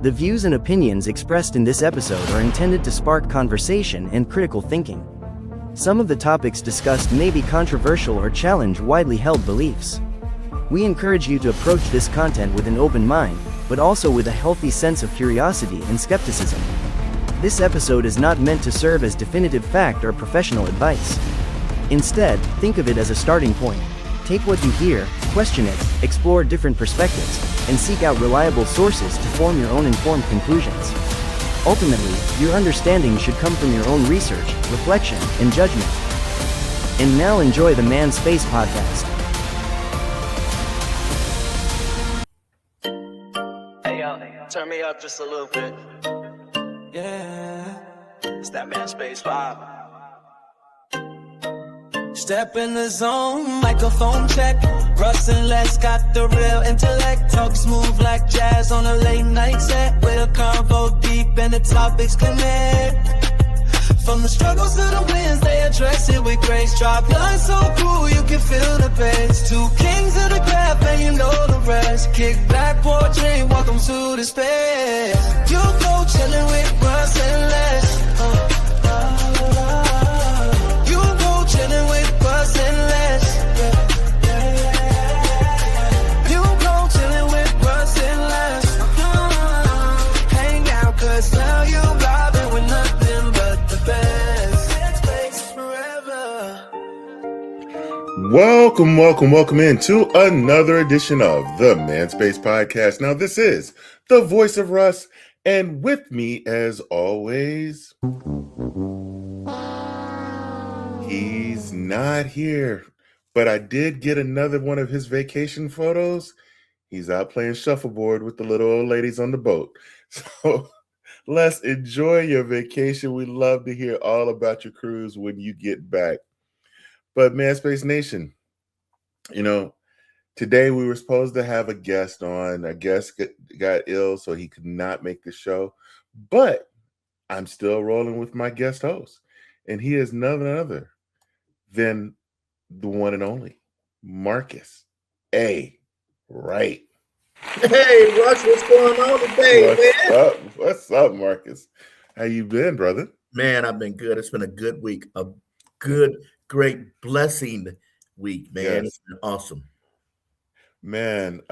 The views and opinions expressed in this episode are intended to spark conversation and critical thinking. Some of the topics discussed may be controversial or challenge widely held beliefs. We encourage you to approach this content with an open mind, but also with a healthy sense of curiosity and skepticism. This episode is not meant to serve as definitive fact or professional advice. Instead, think of it as a starting point. Take what you hear, question it, explore different perspectives, and seek out reliable sources to form your own informed conclusions. Ultimately, your understanding should come from your own research, reflection, and judgment. And now enjoy the Man Space Podcast. Hey yo, turn me up just a little bit. Yeah, it's that Man Space vibe. Step in the zone, microphone check. Russ and Les got the real intellect. Talk smooth like jazz on a late night set. With a convo deep and the topics connect. From the struggles to the wins, they address it with grace. Drop lines so cool, you can feel the bass. Two kings of the craft, and you know the rest. Kick back, pour a drink, welcome to the space. You go chillin' with Russ and Les. You go chillin' with Russ and Les. You go chillin' with Russ and Les. Hang out, cause now you vibing with nothing but the best. Space forever. Welcome into another edition of the Man Space Podcast. Now, this is the voice of Russ, and with me, as always, he's not here, but I did get another one of his vacation photos. He's out playing shuffleboard with the little old ladies on the boat. So let's enjoy your vacation. We love to hear all about your cruise when you get back. But Man Space Nation, today we were supposed to have a guest on. A guest got ill, so he could not make the show. But I'm still rolling with my guest host, and he is none other than the one and only Marcus A. Wright. Hey, Russ, what's going on today, man? What's up, Marcus? How you been, brother? Man, I've been good. It's been a good week, a good, great, blessing week, man. Yes. It's been awesome. Man,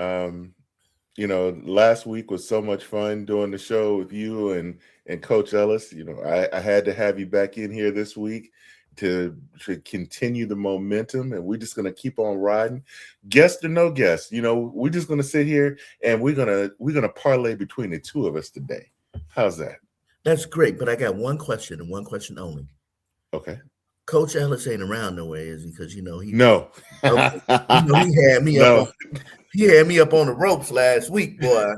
last week was so much fun doing the show with you and Coach Ellis. I had to have you back in here this week to continue the momentum, and we're just gonna keep on riding, guest or no guest. We're just gonna sit here and we're gonna parlay between the two of us today. How's that? That's great, but I got one question and one question only. Okay. Coach Ellis ain't around no way, is he? Because he No. he had me up. He had me up on the ropes last week, boy.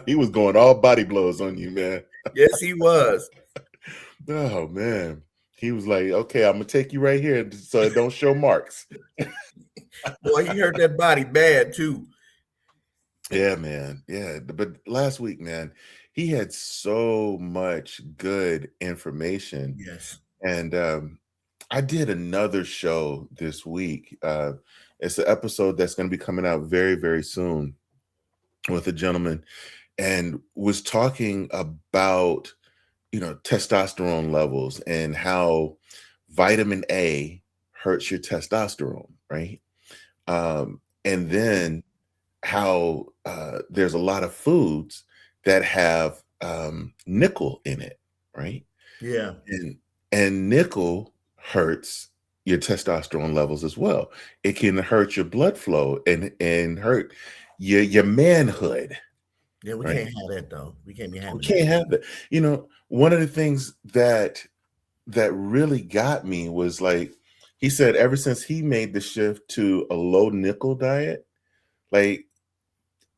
He was going all body blows on you, man. Yes, he was. Oh man. He was like, okay, I'm gonna take you right here so it don't show marks. Boy, he hurt that body bad too. Yeah, man. Yeah. But last week, man, he had so much good information. Yes. And I did another show this week. It's an episode that's going to be coming out very, very soon with a gentleman, and was talking about testosterone levels and how vitamin A hurts your testosterone, right? And then how there's a lot of foods that have nickel in it, right? Yeah. And nickel hurts your testosterone levels as well. It can hurt your blood flow and hurt your manhood. Yeah, we can't have that though. We can't be having We can't have that. One of the things that really got me was, like, he said ever since he made the shift to a low nickel diet, like,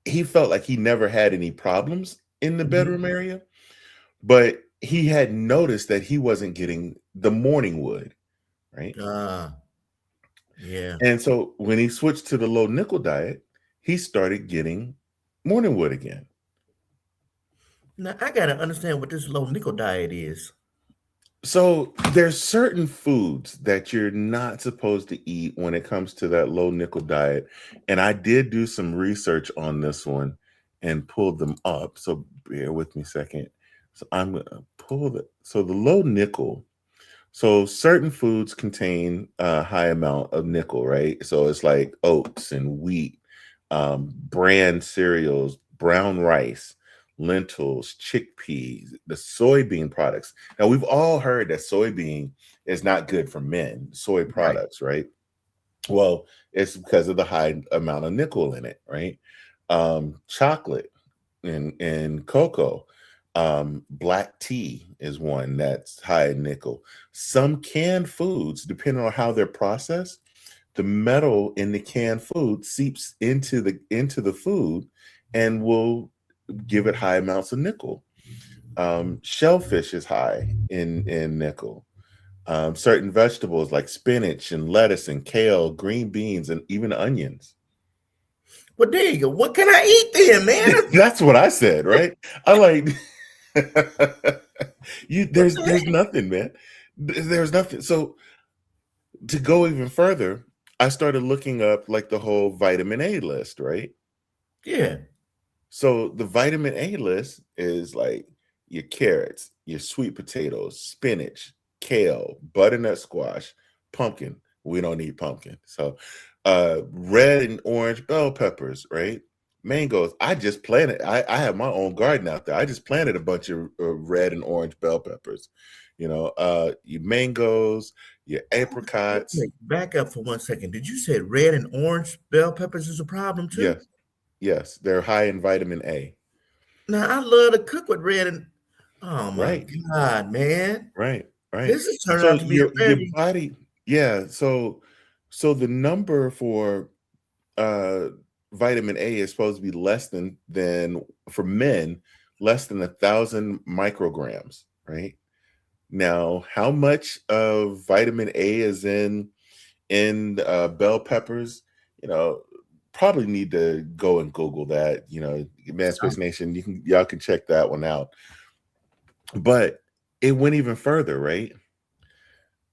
he felt like he never had any problems in the bedroom area, but he had noticed that he wasn't getting the morning wood, right? Yeah. And so when he switched to the low nickel diet, he started getting morning wood again. Now, I got to understand what this low nickel diet is. So there's certain foods that you're not supposed to eat when it comes to that low nickel diet. And I did do some research on this one. and pulled them up. So bear with me a second. So I'm going to pull the low nickel. So certain foods contain a high amount of nickel, right? So it's like oats and wheat, bran cereals, brown rice, lentils, chickpeas, the soybean products. Now we've all heard that soybean is not good for men, soy Right. products, right? Well, it's because of the high amount of nickel in it, right? Chocolate and cocoa. Black tea is one that's high in nickel. Some canned foods, depending on how they're processed, the metal in the canned food seeps into the food and will give it high amounts of nickel. Shellfish is high in nickel. Certain vegetables like spinach and lettuce and kale, green beans, and even onions. Well, there you go. What can I eat then, man? That's what I said, right? I like you. What There's the heck? nothing, man. There's nothing. So to go even further, I started looking up like the whole vitamin A list, right? Yeah. So the vitamin A list is like your carrots, your sweet potatoes, spinach, kale, butternut squash, pumpkin. We don't need pumpkin. So red and orange bell peppers, right? Mangoes. I just planted. I have my own garden out there. I just planted a bunch of red and orange bell peppers. Your mangoes, your apricots. Wait, back up for 1 second. Did you say red and orange bell peppers is a problem too? Yes, yes, they're high in vitamin A. Now I love to cook with red and oh my Right. God, man. Right, right. This is turning So out to be a your very body, yeah. So the number for uh vitamin A is supposed to be less than for men, less than 1,000 micrograms, right? Now, how much of vitamin A is in bell peppers? You know, probably need to go and Google that. Man Space Nation, y'all can check that one out. But it went even further, right?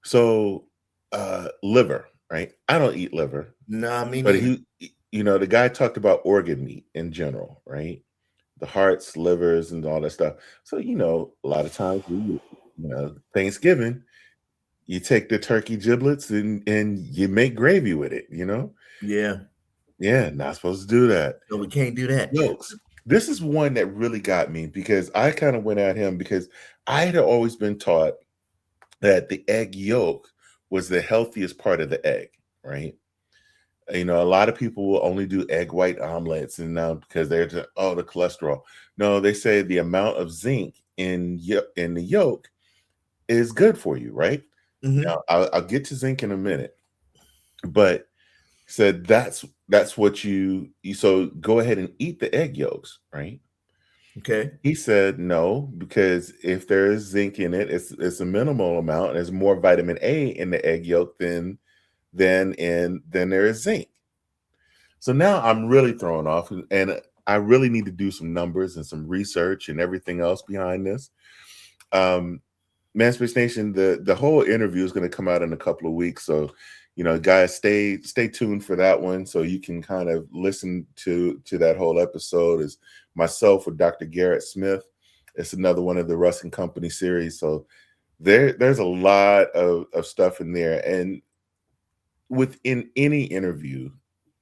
So liver, right? I don't eat liver, nah, me but neither. the guy talked about organ meat in general, right? The hearts, livers, and all that stuff. So, a lot of times Thanksgiving, you take the turkey giblets and you make gravy with it, Yeah. Yeah, not supposed to do that. So we can't do that. Yolks. This is one that really got me because I kind of went at him because I had always been taught that the egg yolk was the healthiest part of the egg, right? A lot of people will only do egg white omelets, and now because they're just, the cholesterol. No, they say the amount of zinc in the yolk is good for you, right? Mhm. Now I'll get to zinc in a minute, but said that's what you so go ahead and eat the egg yolks, right? Okay. He said no, because if there is zinc in it, it's a minimal amount, and there's more vitamin A in the egg yolk than there is zinc. So now I'm really thrown off, and I really need to do some numbers and some research and everything else behind this. Manspace Nation, the whole interview is going to come out in a couple of weeks, so guys, stay tuned for that one, so you can kind of listen to that whole episode. Is myself with Dr. Garrett Smith. It's another one of the Russ and Company series, so there's a lot of stuff in there. And within any interview,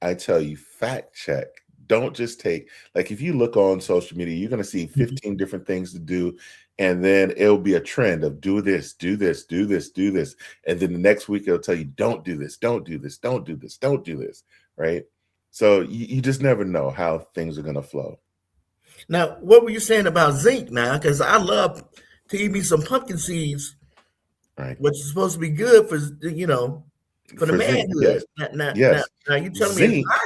I tell you, fact check. Don't just take, like, if you look on social media, you're going to see 15 different things to do. And then it'll be a trend of do this, do this, do this, do this. And then the next week it'll tell you, don't do this, don't do this, don't do this, don't do this. Right. So you just never know how things are going to flow. Now, what were you saying about zinc now? Because I love to eat me some pumpkin seeds, Right. which is supposed to be good for for the zinc, manhood. yes. Yes. Now you telling me Zinc, it's not?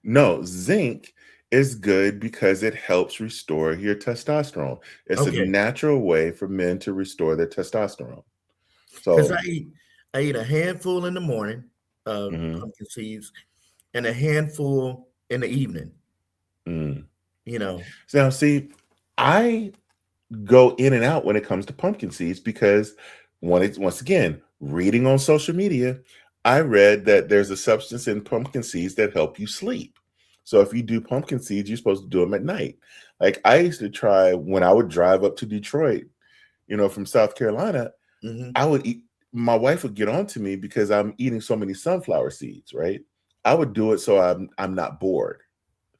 no, zinc is good because it helps restore your testosterone. It's a Okay. natural way for men to restore their testosterone. Because So I eat a handful in the morning of mhm, pumpkin seeds and a handful in the evening. mm. You know. Now, see, I go in and out when it comes to pumpkin seeds because once again, reading on social media, I read that there's a substance in pumpkin seeds that help you sleep. So if you do pumpkin seeds, you're supposed to do them at night. Like I used to try when I would drive up to Detroit, from South Carolina, I would eat. My wife would get on to me because I'm eating so many sunflower seeds, right? I would do it so I'm not bored.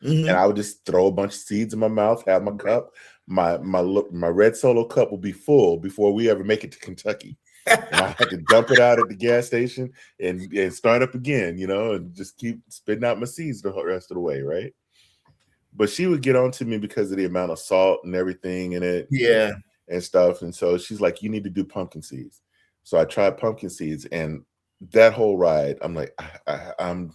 And I would just throw a bunch of seeds in my mouth, have my cup, my red Solo cup will be full before we ever make it to Kentucky. And I had to dump it out at the gas station and start up again, and just keep spitting out my seeds the rest of the way, right? But she would get on to me because of the amount of salt and everything in it, and stuff. And so she's like, "You need to do pumpkin seeds." So I tried pumpkin seeds, and that whole ride, I'm like, I'm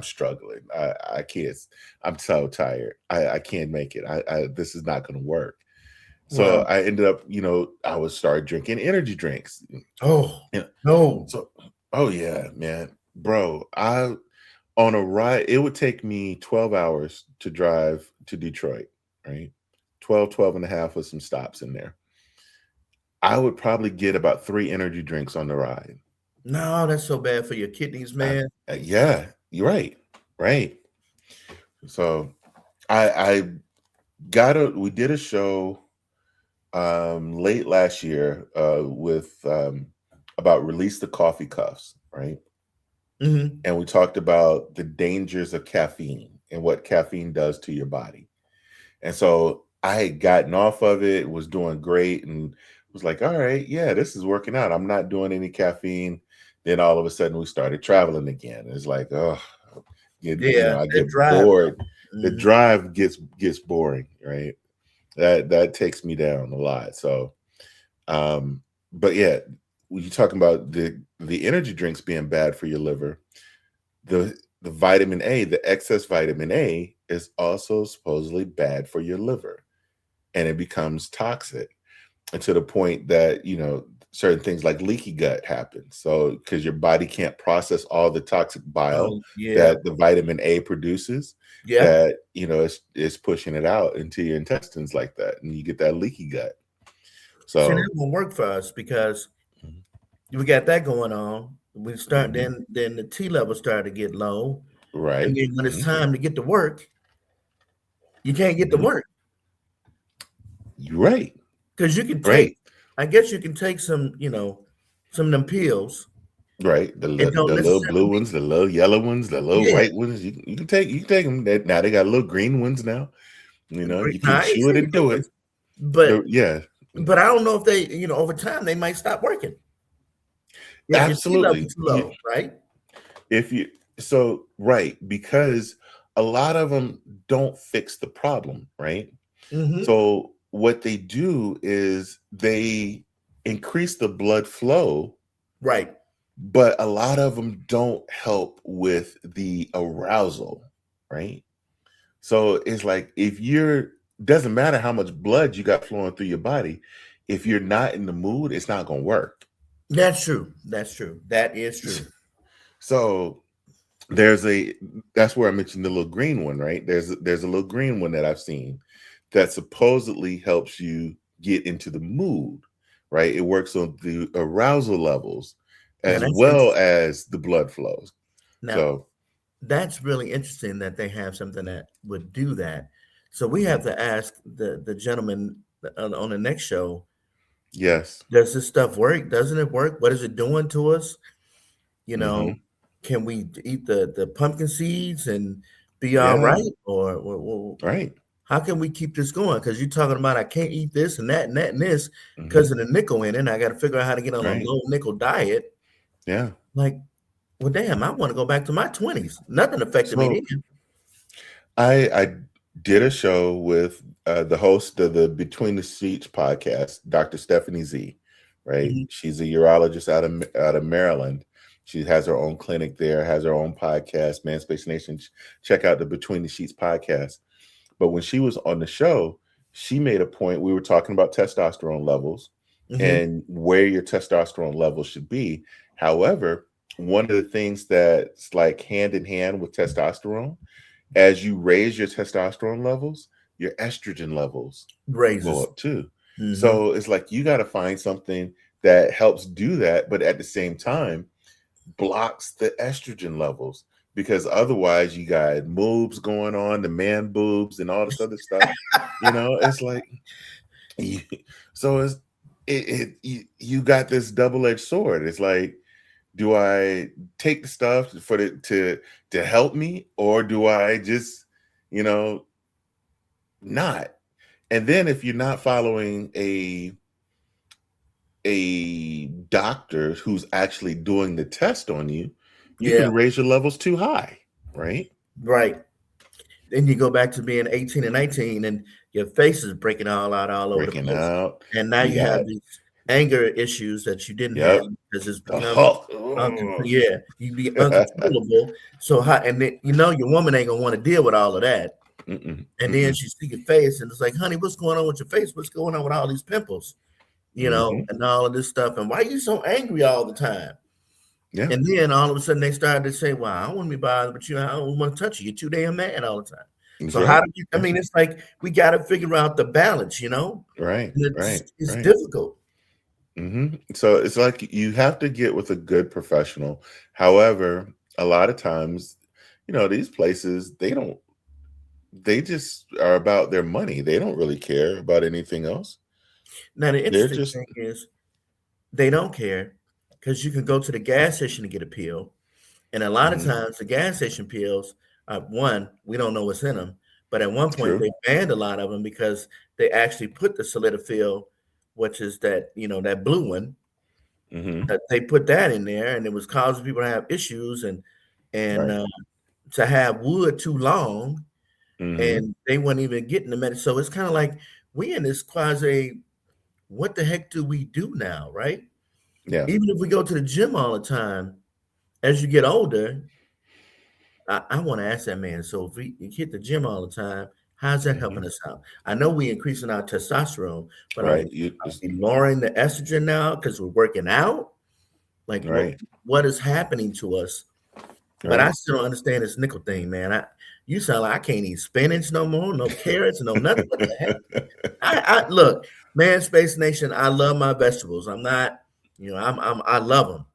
struggling. I can't. I'm so tired. I can't make it. This is not going to work. So I ended up, I would start drinking energy drinks. Oh, no. So, oh yeah, man, bro. On a ride, it would take me 12 hours to drive to Detroit, right? 12 and a half with some stops in there. I would probably get about 3 energy drinks on the ride. No, that's so bad for your kidneys, man. Yeah, you're right. Right. So we did a show late last year with about release the coffee cuffs, right? And we talked about the dangers of caffeine and what caffeine does to your body. And so I had gotten off of it, was doing great, and was like, all right, yeah, this is working out. I'm not doing any caffeine. Then all of a sudden we started traveling again. It's like, I get bored. The drive gets boring, right? That takes me down a lot. So, but yeah, when you're talking about the energy drinks being bad for your liver, the vitamin A, the excess vitamin A is also supposedly bad for your liver, and it becomes toxic, and to the point that, certain things like leaky gut happen. So because your body can't process all the toxic bile that the vitamin A produces, that it's pushing it out into your intestines like that, and you get that leaky gut. So that won't work for us because we got that going on. We start then the T levels start to get low, right? And then when it's time to get to work, you can't get to work. You're right. Because you can take, I guess you can take some, some of them pills. Right. The little blue ones, the little yellow ones, the little white ones. You can take them. Now they got little green ones now. You can chew it and do it. But but I don't know if they, over time they might stop working. Absolutely. Too low, right? Because a lot of them don't fix the problem, right? So what they do is they increase the blood flow, right? But a lot of them don't help with the arousal, right? So it's like doesn't matter how much blood you got flowing through your body, if you're not in the mood, it's not going to work. That's true. That is true. So that's where I mentioned the little green one, right? There's a little green one that I've seen that supposedly helps you get into the mood, right? It works on the arousal levels as well as the blood flows. Now, that's really interesting that they have something that would do that. So we have to ask the gentleman on the next show. Yes. Does this stuff work? Doesn't it work? What is it doing to us? Can we eat the pumpkin seeds and be all right? Or right. How can we keep this going? Because you're talking about I can't eat this and that and that and this because of the nickel in it. And I got to figure out how to get on a low nickel diet. Yeah. Like, well, damn, I want to go back to my 20s. Nothing affected me then. I did a show with the host of the Between the Sheets podcast, Dr. Stephanie Z, right? She's a urologist out of Maryland. She has her own clinic there, has her own podcast, Man Space Nation. Check out the Between the Sheets podcast. But when she was on the show, she made a point. We were talking about testosterone levels and where your testosterone levels should be. However, one of the things that's like hand in hand with testosterone, as you raise your testosterone levels, your estrogen levels go up too. So it's like you got to find something that helps do that, but at the same time blocks the estrogen levels, because otherwise you got moobs going on, the man boobs and all this other stuff. It's like, so you got this double-edged sword. It's like, do I take the stuff to help me, or do I just, not? And then if you're not following a doctor who's actually doing the test on you, you can raise your levels too high, right? Right. Then you go back to being 18 and 19 and your face is breaking all over the place. Out. And now you have these anger issues that you didn't have because it's become you be uncontrollable. So and then, your woman ain't gonna want to deal with all of that. And then she see your face and it's like, honey, what's going on with your face? What's going on with all these pimples? And all of this stuff. And why are you so angry all the time? Yeah. And then all of a sudden they started to say, well, I don't want to be bothered, but I don't want to touch you. You're too damn mad all the time. That's so how do you, it's like we got to figure out the balance, Right. It's difficult. So it's like you have to get with a good professional. However, a lot of times, these places, they just are about their money. They don't really care about anything else. Now, the interesting thing is they don't care because you can go to the gas station to get a pill. And a lot of times the gas station pills, one, we don't know what's in them. But at one point they banned a lot of them because they actually put the sildenafil, which is that, that blue one, that they put that in there and it was causing people to have issues and to have wood too long. And they weren't even getting the medicine. So it's kind of like we in this quasi, what the heck do we do now, right? Yeah. Even if we go to the gym all the time, as you get older, I want to ask that man. So if we hit the gym all the time, how's that helping us out? I know we're increasing our testosterone, but are we lowering the estrogen now because we're working out? Like what is happening to us? But I still don't understand this nickel thing, man. You sound like I can't eat spinach no more, no carrots, no nothing. What the heck? I look, man, Space Nation, I love my vegetables. I'm not, I love them.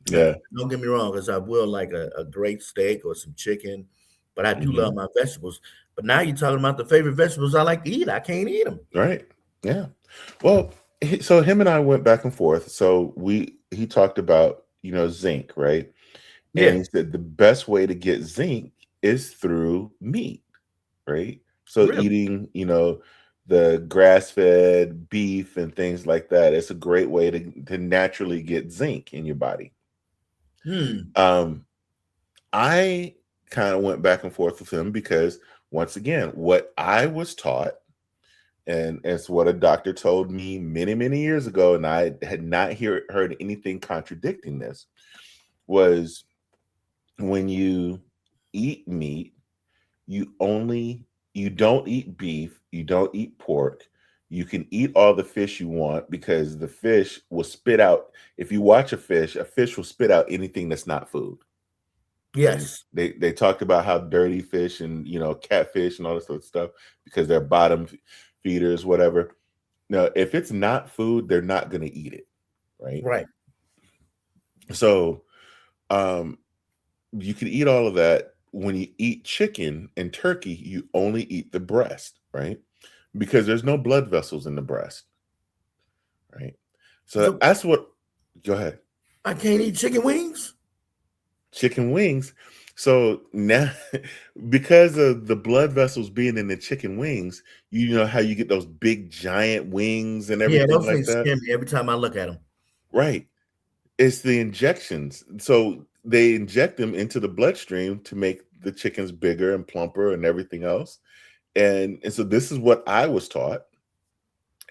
Yeah. Don't get me wrong, because I will like a great steak or some chicken, but I do love my vegetables. But now you're talking about the favorite vegetables I like to eat. I can't eat them. Right. Yeah. Well, so him and I went back and forth. So he talked about, zinc, right? And he said the best way to get zinc is through meat, right? So eating, the grass-fed beef and things like that. It's a great way to naturally get zinc in your body. I kind of went back and forth with him because, once again, what I was taught, and it's what a doctor told me many, many years ago, and I had not heard anything contradicting this, was when you eat meat, you don't eat beef, you don't eat pork. You can eat all the fish you want because the fish will spit out. If you watch a fish will spit out anything that's not food. Yes. And they talked about how dirty fish and, catfish and all this sort of stuff because they're bottom feeders, whatever. Now, if it's not food, they're not going to eat it. Right. Right. So, you can eat all of that. When you eat chicken and turkey, you only eat the breast, right? Because there's no blood vessels in the breast, right? So that's what, go ahead. I can't eat chicken wings? Chicken wings. So now, because of the blood vessels being in the chicken wings, you know how you get those big giant wings and everything those like things that? scare me every time I look at them. Right. It's the injections. So they inject them into the bloodstream to make the chickens bigger and plumper and everything else. And so this is what I was taught.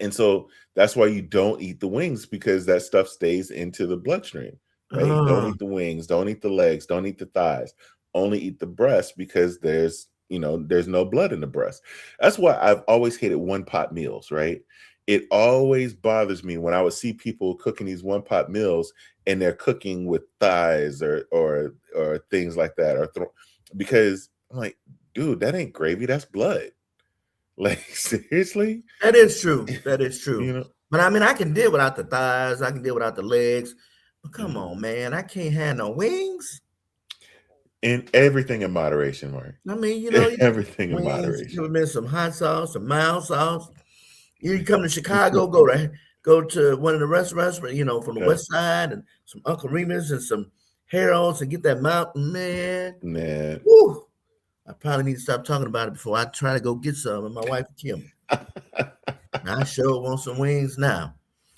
And so that's why you don't eat the wings, because that stuff stays into the bloodstream, right? Don't eat the wings, don't eat the legs, don't eat the thighs, only eat the breast, because there's no blood in the breast. That's why I've always hated one-pot meals, right? It always bothers me when I would see people cooking these one-pot meals and they're cooking with thighs or things like that, because I'm like, dude, that ain't gravy, that's blood. Like, seriously? That is true. That is true. But I can deal without the thighs, I can deal without the legs. But come on, man, I can't have no wings. In everything in moderation, Mark. I mean, Everything in wings, moderation. give them some hot sauce, some mild sauce. You come to Chicago, go to one of the restaurants, from the West Side, and some Uncle Remus and some Harold's, and get that mountain, man. Woo! I probably need to stop talking about it before I try to go get some, and my wife will kill me. I sure want some wings now.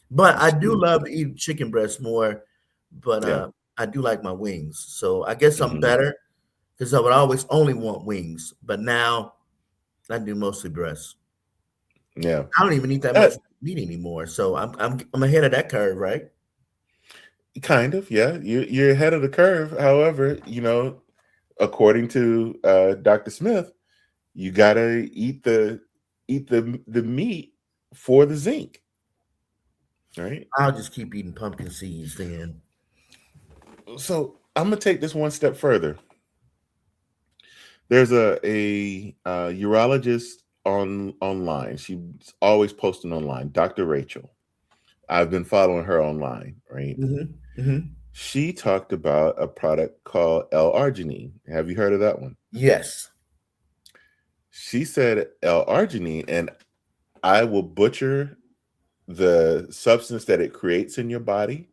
But I do love to eat chicken breast more, but I do like my wings. So I guess I'm better, because I would always only want wings, but now I do mostly breasts. Yeah, I don't even eat that much meat anymore, so I'm ahead of that curve, right? Kind of, yeah. You're ahead of the curve. However, according to Dr. Smith, you gotta eat the meat for the zinc. Right? I'll just keep eating pumpkin seeds then. So I'm gonna take this one step further. There's a urologist online. She's always posting online, Dr. Rachel. I've been following her online, right? She talked about a product called L-arginine. Have you heard of that one? Yes. She said L-arginine, and I will butcher the substance that it creates in your body.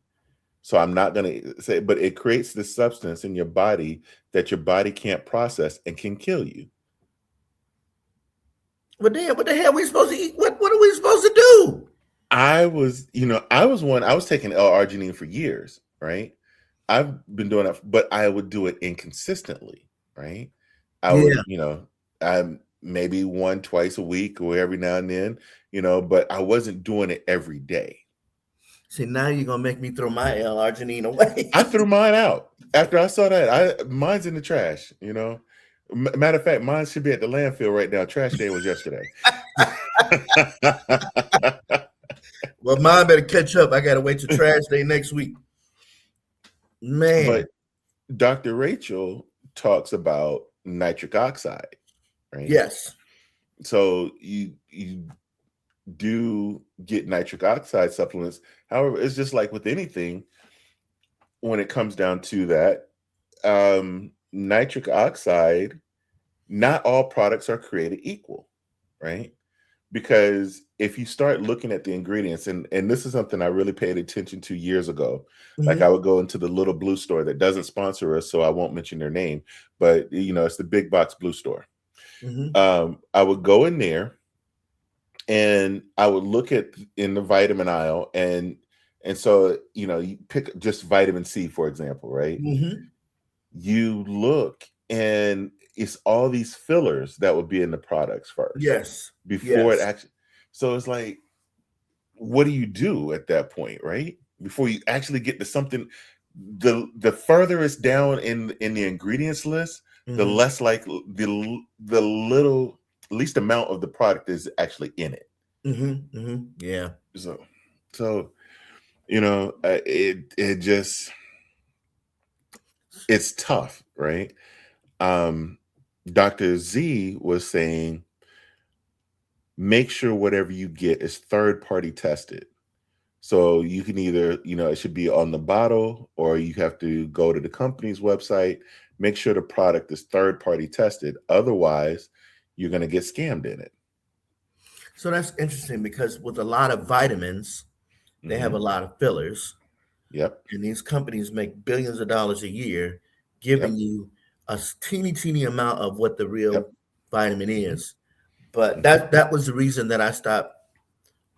So I'm not going to say, but it creates the substance in your body that your body can't process and can kill you. But then, what the hell are we supposed to eat? What are we supposed to do? I was taking L-arginine for years, right? I've been doing it, but I would do it inconsistently, right? I would, maybe twice a week or every now and then, but I wasn't doing it every day. See, now you're going to make me throw my L-arginine away. I threw mine out after I saw that. Mine's in the trash, Matter of fact, mine should be at the landfill right now. Trash day was yesterday. Well, mine better catch up. I got to wait till trash day next week. Man. But Dr. Rachel talks about nitric oxide, right? Yes. So you do get nitric oxide supplements. However, it's just like with anything, when it comes down to that, nitric oxide, not all products are created equal, right? Because if you start looking at the ingredients, and this is something I really paid attention to years ago, like I would go into the little blue store that doesn't sponsor us, so I won't mention their name, but it's the big box blue store. I would go in there and I would look in the vitamin aisle, and so you pick just vitamin C, for example, right? You look, and it's all these fillers that would be in the products first. Yes. Before it actually. So it's like, what do you do at that point, right? Before you actually get to something, the further it's down in the ingredients list, the less like the least amount of the product is actually in it. Yeah. So it just, it's tough, right? Dr. Z was saying, make sure whatever you get is third-party tested. So you can either, it should be on the bottle, or you have to go to the company's website, make sure the product is third-party tested. Otherwise, you're going to get scammed in it. So that's interesting, because with a lot of vitamins, they have a lot of fillers. Yep. And these companies make billions of dollars a year giving you a teeny amount of what the real vitamin is. But that was the reason that I stopped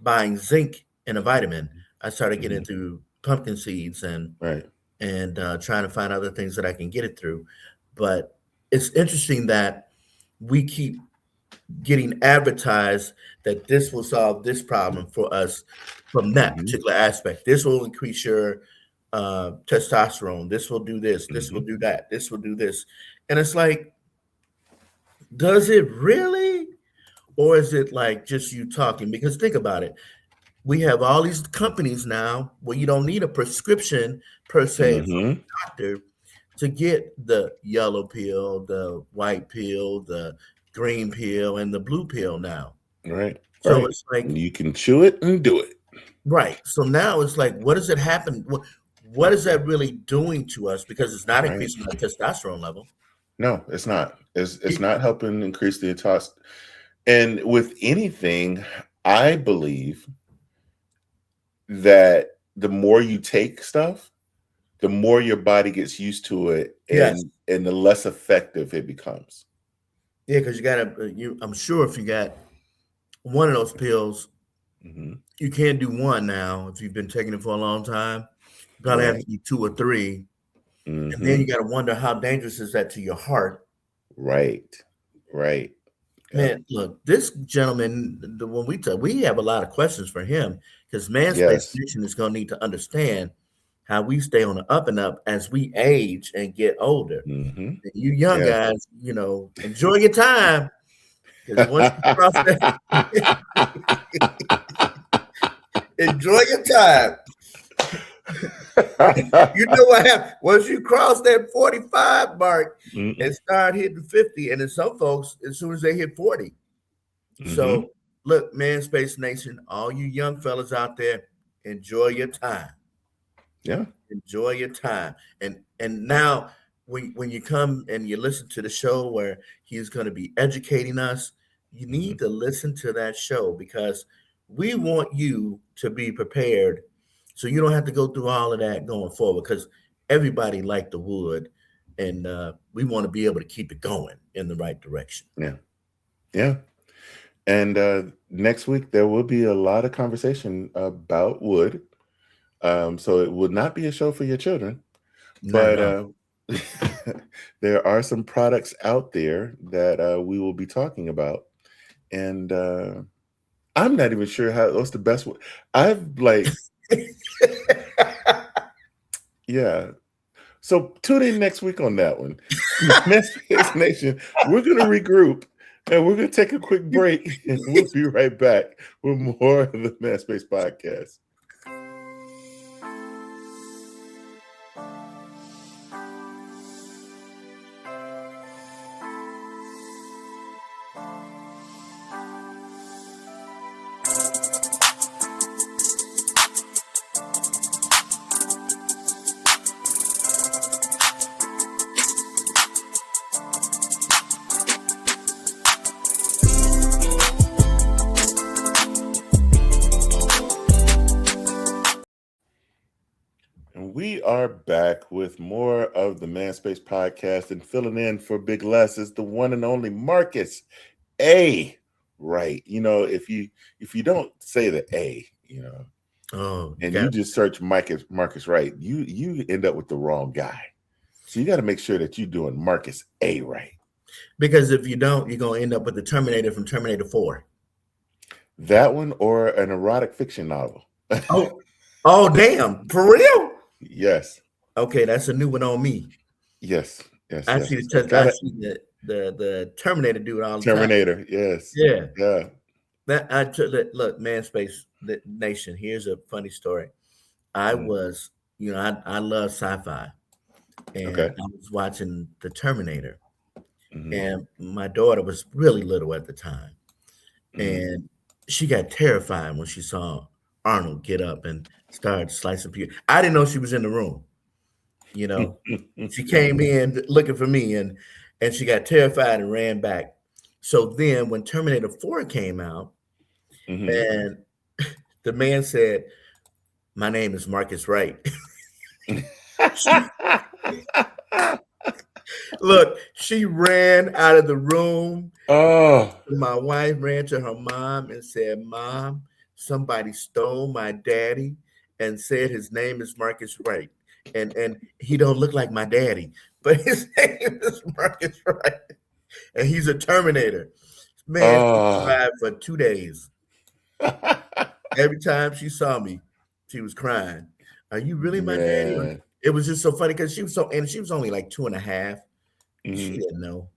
buying zinc in a vitamin. I started getting it through pumpkin seeds and trying to find other things that I can get it through. But it's interesting that we keep getting advertised that this will solve this problem for us from that particular aspect. This will increase your testosterone. This will do this. This will do that. This will do this. And it's like, does it really? Or is it like just you talking? Because think about it. We have all these companies now where you don't need a prescription per se from a doctor to get the yellow pill, the white pill, the green pill, and the blue pill now. Right. So it's like you can chew it and do it. Right. So now it's like, what does it happen? what is that really doing to us? Because it's not increasing our testosterone level. No, it's not. It's not helping increase the testosterone. And with anything, I believe that the more you take stuff, the more your body gets used to it, and the less effective it becomes. Yeah, because you gotta. I'm sure if you got one of those pills, you can't do one now. If you've been taking it for a long time, you gotta have to eat 2 or 3, and then you gotta wonder how dangerous is that to your heart. Right. Man, look, this gentleman, when we have a lot of questions for him, because Manspace Nation is going to need to understand how we stay on the up and up as we age and get older. And you young guys, enjoy your time, because once you cross that, enjoy your time. You know what happens once you cross that 45 mark and start hitting 50, and then some folks as soon as they hit 40. So look, Manspace Nation, all you young fellas out there, enjoy your time. Enjoy your time. And now when you come and you listen to the show where he's going to be educating us, you need to listen to that show, because we want you to be prepared. So you don't have to go through all of that going forward, because everybody liked the wood, and we want to be able to keep it going in the right direction. Yeah. And next week, there will be a lot of conversation about wood. So it will not be a show for your children, but there are some products out there that we will be talking about. And I'm not even sure what's the best one. So tune in next week on that one. Manspace Nation, we're going to regroup, and we're going to take a quick break, and we'll be right back with more of the Manspace Podcast. We are back with more of the Manspace Podcast, and filling in for Big Les is the one and only Marcus A. Right. If you don't say the A, you just search Marcus Wright, you end up with the wrong guy. So you got to make sure that you're doing Marcus A. Right. Because if you don't, you're going to end up with the Terminator from Terminator 4. That one, or an erotic fiction novel. Oh, damn. For real? Yes. Okay, that's a new one on me. Yes. I see the Terminator dude all the time. Terminator, yes. Yeah. Look, Manspace Nation, here's a funny story. I was, I love sci-fi, and I was watching the Terminator, and my daughter was really little at the time, and she got terrified when she saw Arnold get up and start slicing people. I didn't know she was in the room. She came in looking for me, and she got terrified and ran back. So then when Terminator 4 came out, and the man said, "My name is Marcus Wright." Look, she ran out of the room. My wife ran to her mom and said, "Mom, somebody stole my daddy and said his name is Marcus Wright. And he don't look like my daddy, but his name is Marcus Wright. And he's a Terminator." Man, she survived for 2 days. Every time she saw me, she was crying. "Are you really my daddy?" It was just so funny because she was only like 2.5. She didn't know.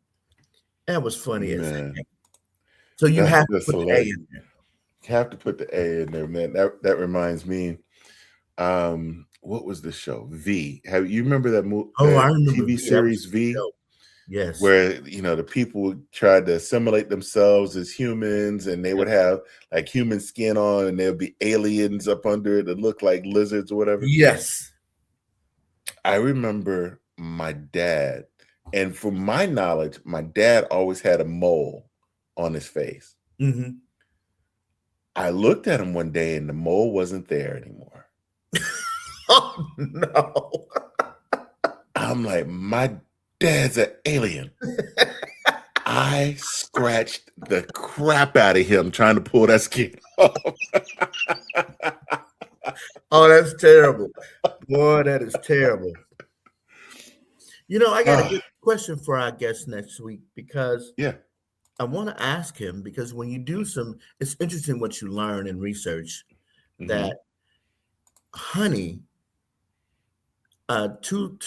That was funny as heck. So you have to put the A in there. You have to put the A in there, man. That reminds me. What was the show? V. You remember that movie? I remember TV series V. Yes. Where the people tried to assimilate themselves as humans, and they would have like human skin on, and there would be aliens up under it that look like lizards or whatever. Yes. I remember my dad, and from my knowledge, my dad always had a mole on his face. Mm-hmm. I looked at him one day and the mole wasn't there anymore. Oh, no. I'm like, my dad's an alien. I scratched the crap out of him trying to pull that skin off. Oh, that's terrible. Boy, that is terrible. You know, I got a good question for our guest next week, because I want to ask him, because when you do it's interesting what you learn in research, that honey, two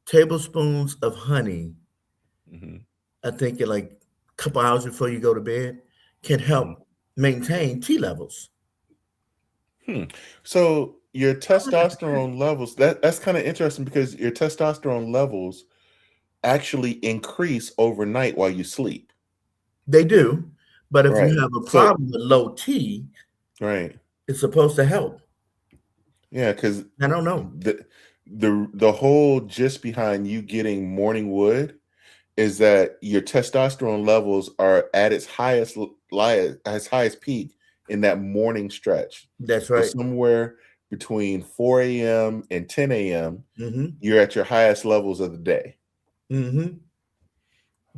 tablespoons of honey, I think like a couple hours before you go to bed, can help maintain T levels. So your testosterone levels, that's kind of interesting, because your testosterone levels actually increase overnight while you sleep. They do, but if you have a problem with low T, it's supposed to help. Yeah, because I don't know. The whole gist behind you getting morning wood is that your testosterone levels are at its highest peak in that morning stretch. That's right. So somewhere between 4 a.m. and 10 a.m., you're at your highest levels of the day.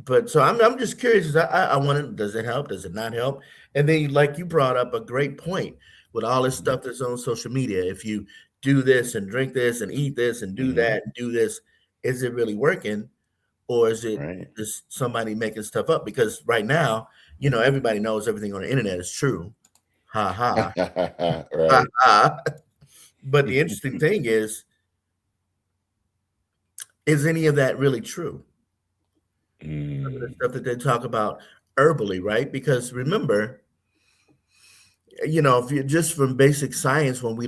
But so I'm just curious. I want to, does it help? Does it not help? And then, like you brought up a great point with all this stuff that's on social media. If you do this and drink this and eat this and do that and do this, is it really working? Or is it just somebody making stuff up? Because right now, you know, everybody knows everything on the internet is true. Ha ha. Ha ha. But the interesting thing is any of that really true? Some of the stuff that they talk about herbally, right? Because remember, you know, if you just from basic science, when we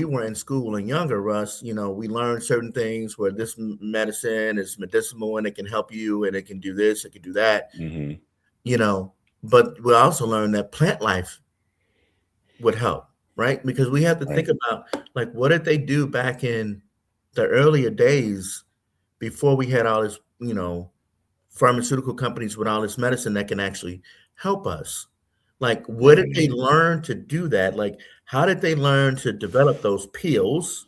were in school and younger, Russ, you know, we learned certain things where this medicine is medicinal and it can help you and it can do this, it can do that, you know, but we also learned that plant life would help, right? Because we have to think about, like, what did they do back in the earlier days before we had all this, you know, pharmaceutical companies with all this medicine that can actually help us? Like, what did they learn to do that? Like, how did they learn to develop those pills,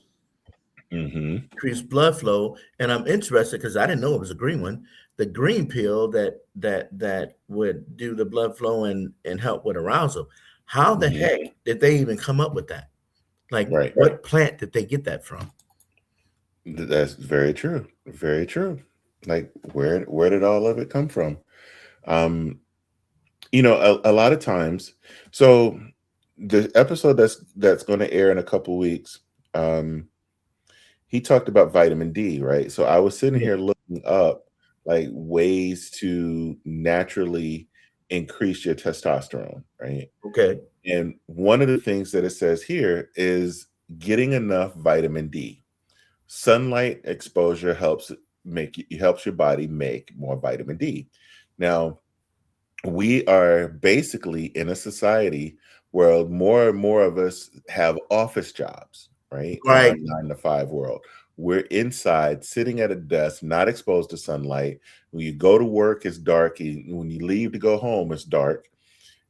increase blood flow? And I'm interested because I didn't know it was a green one. The green pill that would do the blood flow and help with arousal. How the heck did they even come up with that? Like, what plant did they get that from? That's very true. Very true. Like, where did all of it come from? You know, a lot of times. So the episode that's going to air in a couple weeks, he talked about vitamin D, right? So I was sitting here looking up like ways to naturally increase your testosterone, right? Okay. And one of the things that it says here is getting enough vitamin D. Sunlight exposure helps your body make more vitamin D. Now, we are basically in a society where more and more of us have office jobs, right? Right. In our 9-to-5 world. We're inside, sitting at a desk, not exposed to sunlight. When you go to work, it's dark. When you leave to go home, it's dark.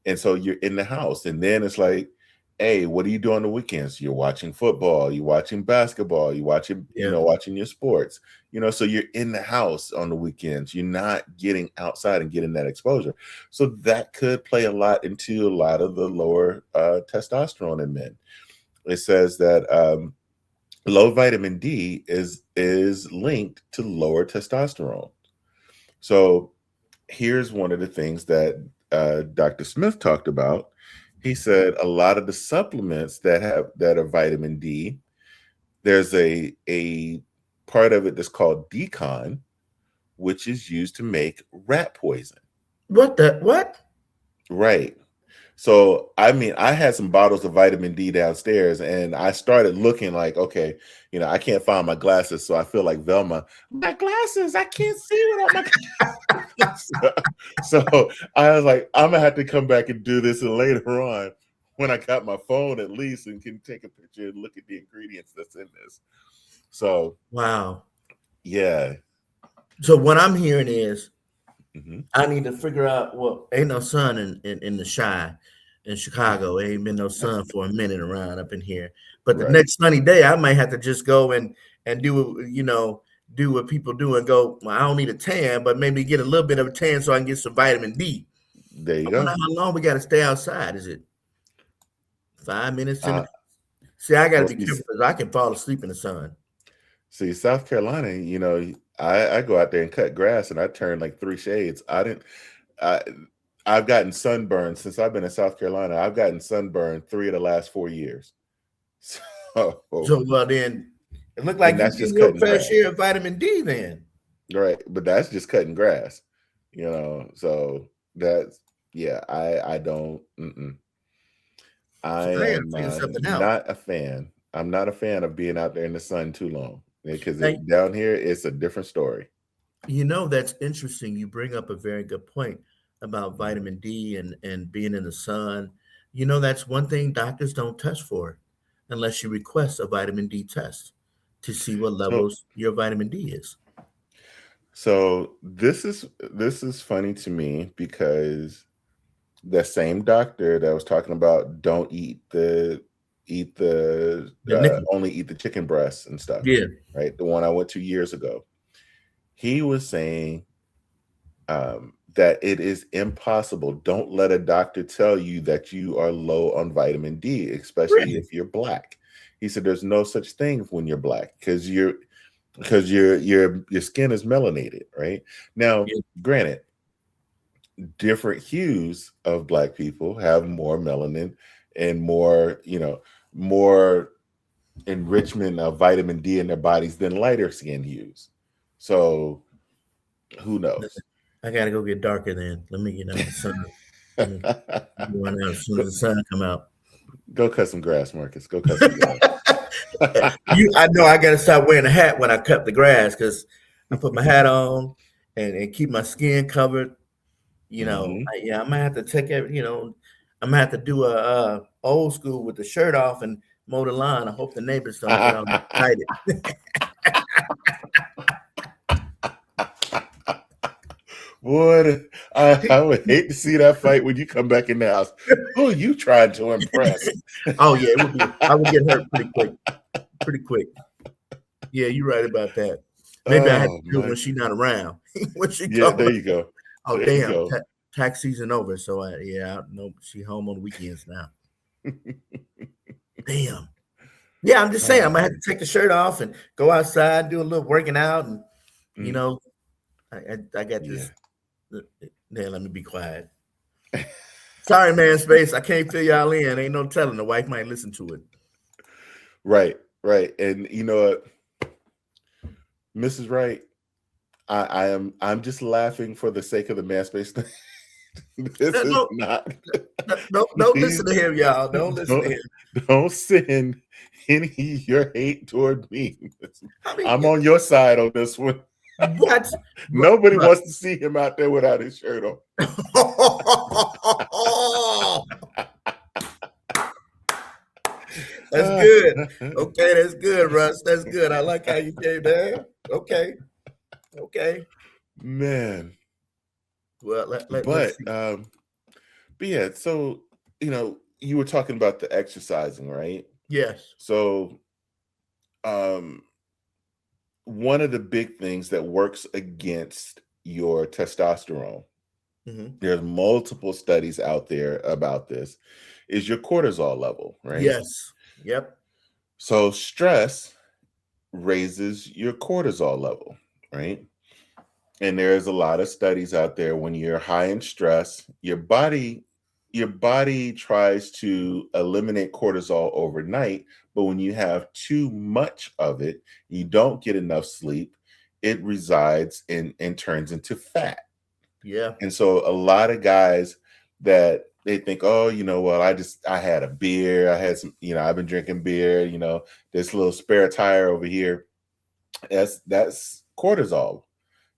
And so you're in the house. And then it's like, hey, what do you do on the weekends? You're watching football, you're watching basketball, you're watching, watching your sports, so you're in the house on the weekends. You're not getting outside and getting that exposure. So that could play a lot into a lot of the lower testosterone in men. It says that low vitamin D is linked to lower testosterone. So here's one of the things that Dr. Smith talked about. He said a lot of the supplements that are vitamin D, there's a part of it that's called decon, which is used to make rat poison. What? Right. So, I mean, I had some bottles of vitamin D downstairs, and I started looking like, okay, I can't find my glasses, so I feel like Velma. My glasses, I can't see without my glasses. So I was like, I'm gonna have to come back and do this, and later on, when I got my phone, at least, and can take a picture and look at the ingredients that's in this. So wow. yeah. So what I'm hearing is Mm-hmm. I need to figure out. Well, ain't no sun in the Chi in Chicago. Ain't been no sun for a minute around up in here. But the Right. next sunny day, I might have to just go and do do what people do and go. Well, I don't need a tan, but maybe get a little bit of a tan so I can get some vitamin D. There you I go. wonder how long we got to stay outside. Is it 5 minutes? See, I got to Well, be careful because I can fall asleep in the sun. see, South Carolina, I go out there and cut grass and I turn like 3 shades. I've gotten sunburned since I've been in South Carolina. I've gotten sunburned 3 of the last 4 years. So well, then it looked like and you're that's just getting your cutting fair grass. share of vitamin D then. Right. But that's just cutting grass, so that's, I don't, I So I got to am figure something out. not a fan. I'm not a fan of being out there in the sun too long because Hey, down here, it's a different story. that's interesting. You bring up a very good point about vitamin D and being in the sun. That's one thing doctors don't test for unless you request a vitamin D test to see what So, levels your vitamin D is. so this is funny to me because the same doctor that was talking about don't eat the The nickel. only eat the chicken breasts and stuff, Yeah. right? The one I went to years ago. He was saying that it is impossible. Don't let a doctor tell you that you are low on vitamin D, especially Really? if you're Black. He said there's no such thing when you're Black because your skin is melanated, right? Now, Yeah. granted, different hues of Black people have more melanin and more enrichment of vitamin D in their bodies than lighter skin hues. So who knows? I gotta go get darker then. Let me get out the sun. Going out as soon as the sun come out. Go cut some grass, Marcus. Go cut some grass. I know I gotta stop wearing a hat when I cut the grass because I put my hat on and keep my skin covered. I might have to take it. I might have to do a old school with the shirt off and mow the lawn. I hope the neighbors don't get all excited. Boy, I would hate to see that fight when you come back in the house. Who are you trying to impress? Oh yeah, I would get hurt pretty quick. Yeah, you're right about that. Maybe I have to do it when she's not around. When she there you go. Oh there damn, you go. tax season over. So I know she home on the weekends now. Damn. Yeah, I'm just saying I might have to take the shirt off and go outside, do a little working out, and I got this. Yeah, let me be quiet. Sorry, man, space. I can't fill y'all in. Ain't no telling. The wife might listen to it. Right. And you know what, Mrs. Wright, I'm just laughing for the sake of the man space thing. Don't listen to him, y'all. Don't listen to him. Don't send any of your hate toward me. I'm on your side on this one. What? Nobody wants to see him out there without his shirt on. That's good. Okay, that's good, Russ. That's good. I like how you came there. Okay. Man. Well, but yeah, so you were talking about the exercising, right? Yes. So one of the big things that works against your testosterone, there's multiple studies out there about this, is your cortisol level, right? Yes. Yep. So stress raises your cortisol level, right? And there's a lot of studies out there. When you're high in stress, your body tries to eliminate cortisol overnight, but when you have too much of it, you don't get enough sleep, it resides and turns into fat. Yeah. And so a lot of guys that they think, oh, well, I had a beer, I had some, I've been drinking beer, this little spare tire over here, that's cortisol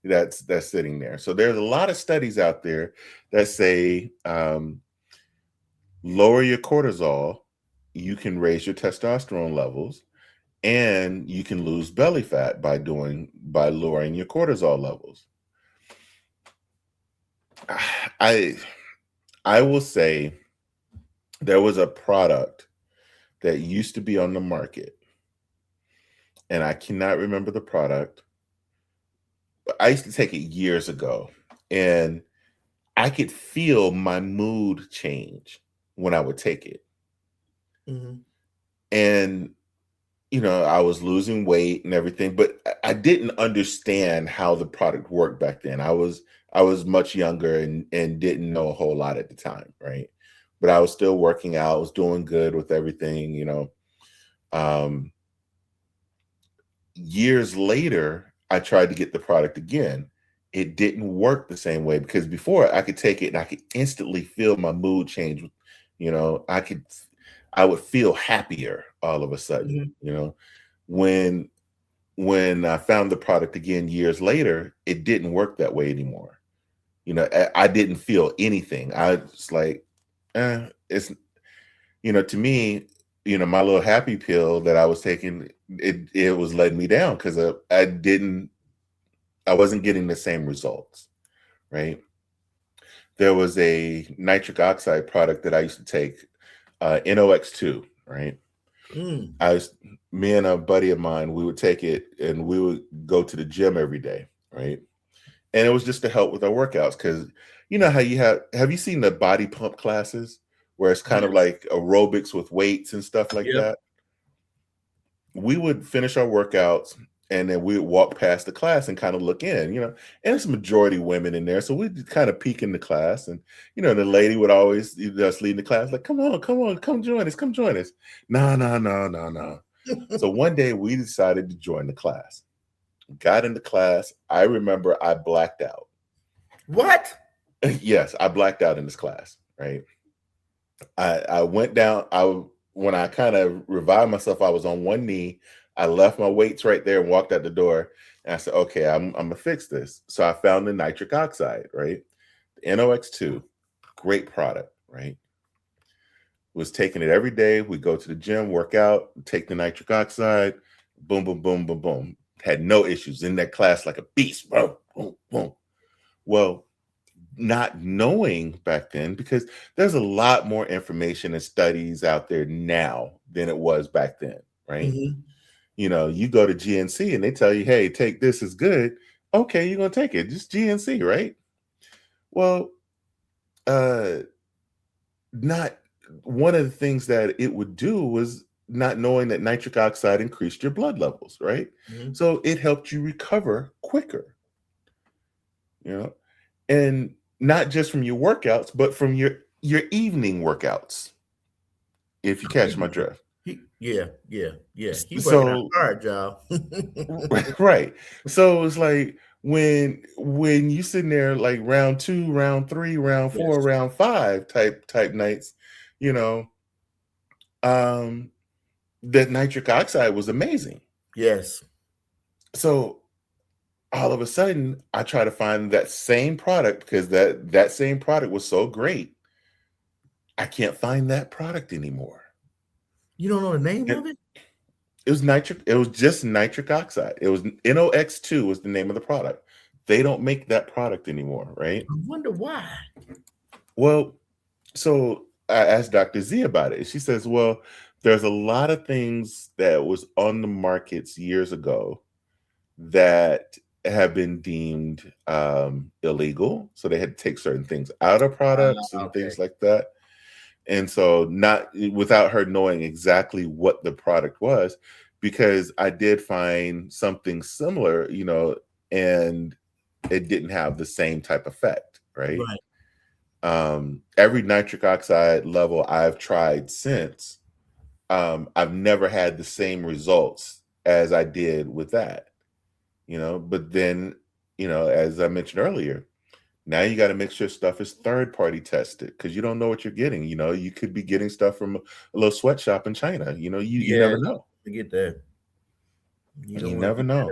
that's sitting there. So there's a lot of studies out there that say lower your cortisol, you can raise your testosterone levels, and you can lose belly fat by lowering your cortisol levels. I will say there was a product that used to be on the market, and I cannot remember the product. But I used to take it years ago, and I could feel my mood change when I would take it. Mm-hmm. And, I was losing weight and everything, but I didn't understand how the product worked back then. I was much younger and didn't know a whole lot at the time, right? But I was still working out, I was doing good with everything, Years later, I tried to get the product again. It didn't work the same way, because before I could take it and I could instantly feel my mood change. I would feel happier all of a sudden. When I found the product again years later, it didn't work that way anymore. I didn't feel anything. I was like, it's, to me, my little happy pill that I was taking, it was letting me down, because I wasn't getting the same results, right? There was a nitric oxide product that I used to take, NOx2, right? Me and a buddy of mine, we would take it and we would go to the gym every day, right? And it was just to help with our workouts, because how have you seen the body pump classes where it's kind of like aerobics with weights and stuff like that? We would finish our workouts and then we would walk past the class and kind of look in, and it's a majority women in there. So we'd kind of peek in the class, and, the lady would always just lead the class, like, come on, come join us. No. So one day we decided to join the class. Got in the class. I remember I blacked out. What? Yes, I blacked out in this class, right? I went down. When I kind of revived myself, I was on one knee. I left my weights right there and walked out the door. And I said, okay, I'm going to fix this. So I found the nitric oxide, right? The NOx2, great product, right? Was taking it every day. We go to the gym, work out, take the nitric oxide, boom, boom, boom, boom, boom. Had no issues in that class, like a beast. Boom, boom, boom. Well, not knowing back then, because there's a lot more information and studies out there now than it was back then, right? Mm-hmm. You go to GNC and they tell you, hey, take this, is good. Okay, you're going to take it. Just GNC, right? Well, not one of the things that it would do was not knowing that nitric oxide increased your blood levels, right? Mm-hmm. So it helped you recover quicker, and not just from your workouts, but from your evening workouts, if you catch my drift. Yeah. He's So working hard, y'all. right. So it's like when you sitting there like round 2, round 3, round 4, round 5 type nights, that nitric oxide was amazing. Yes. So all of a sudden, I try to find that same product, because that same product was so great. I can't find that product anymore. You don't know the name of it? It was nitric. It was just nitric oxide. It was NOx2 was the name of the product. They don't make that product anymore, right? I wonder why. Well, so I asked Dr. Z about it. She says, well, there's a lot of things that was on the markets years ago that have been deemed illegal. So they had to take certain things out of products and things like that. And so not without her knowing exactly what the product was, because I did find something similar, and it didn't have the same type effect, right? Every nitric oxide level I've tried since, I've never had the same results as I did with that, but then, as I mentioned earlier, now you got to make sure stuff is third-party tested, because you don't know what you're getting. You could be getting stuff from a little sweatshop in China. You never know. Forget that. You never know.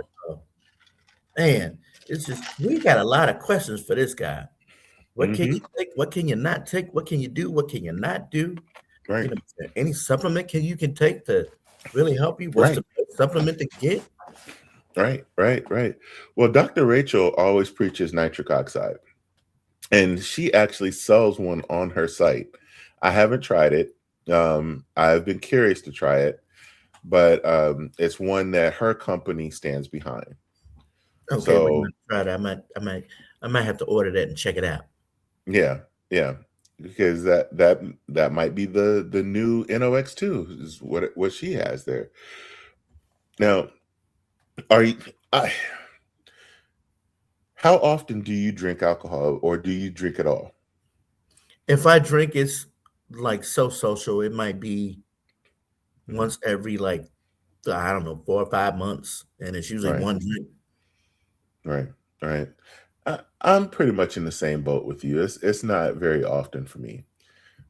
Man, it's just, we got a lot of questions for this guy. What can you take? What can you not take? What can you do? What can you not do? Right. Any supplement you can take to really help you? supplement to get. Right. Well, Dr. Rachel always preaches nitric oxide, and she actually sells one on her site. I haven't tried it. I've been curious to try it, but it's one that her company stands behind. Okay, so we're gonna try that. I might have to order that and check it out. yeah, because that might be the new NOx2 is what she has there. Now, how often do you drink alcohol, or do you drink at all? If I drink, it's like so social. It might be once every like I don't know 4 or 5 months, and it's usually Right. one drink. Right. I'm pretty much in the same boat with you. It's not very often for me,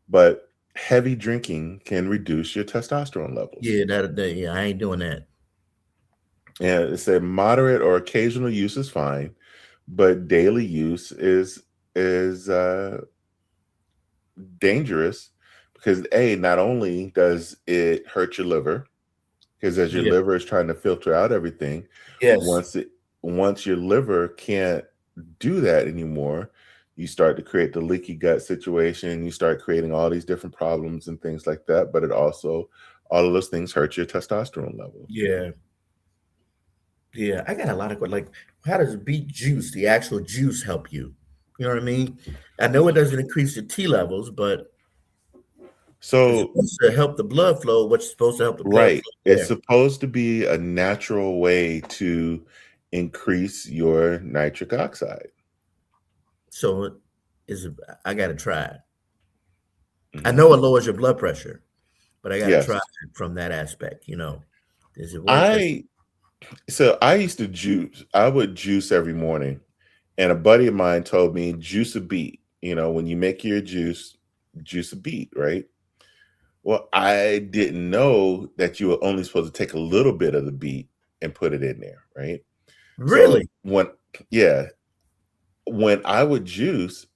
but heavy drinking can reduce your testosterone levels. Yeah, I ain't doing that. And it said moderate or occasional use is fine, but daily use is dangerous because not only does it hurt your liver, because as your liver is trying to filter out everything, once your liver can't do that anymore, you start to create the leaky gut situation. You start creating all these different problems and things like that. But it also, all of those things hurt your testosterone level. Yeah, I got a lot of like, how does beet juice, the actual juice, help you? You know what I mean? I know it doesn't increase your T levels, but so it's supposed to help the blood flow. What's supposed to help the blood flow? It's supposed to be a natural way to increase your nitric oxide. So I got to try it. I know it lowers your blood pressure, but I got to try it from that aspect. You know, does it work? So I used to juice. I would juice every morning, and a buddy of mine told me juice a beet. You know, when you make your juice a beet, right? Well, I didn't know that you were only supposed to take a little bit of the beet and put it in there, right? Really? So when I would juice,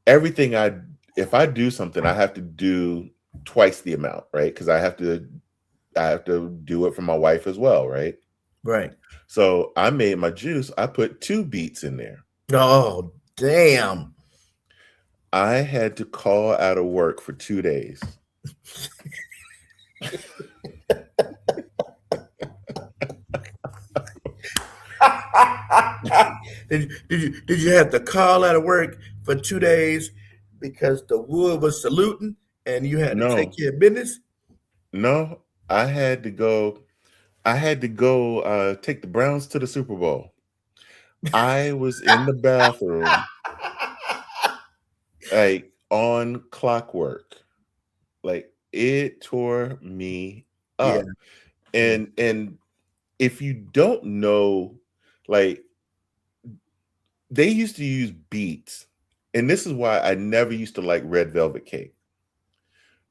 if I do something, I have to do twice the amount, right? Because I have to do it for my wife as well, right? Right. So I made my juice. I put 2 beets in there. Oh, damn. I had to call out of work for 2 days. Did you have to call out of work for 2 days because the wood was saluting and you had to take care of business? No, I had to go take the Browns to the Super Bowl. I was in the bathroom like on clockwork. Like it tore me up. And if you don't know, like they used to use beets, and this is why I never used to like red velvet cake,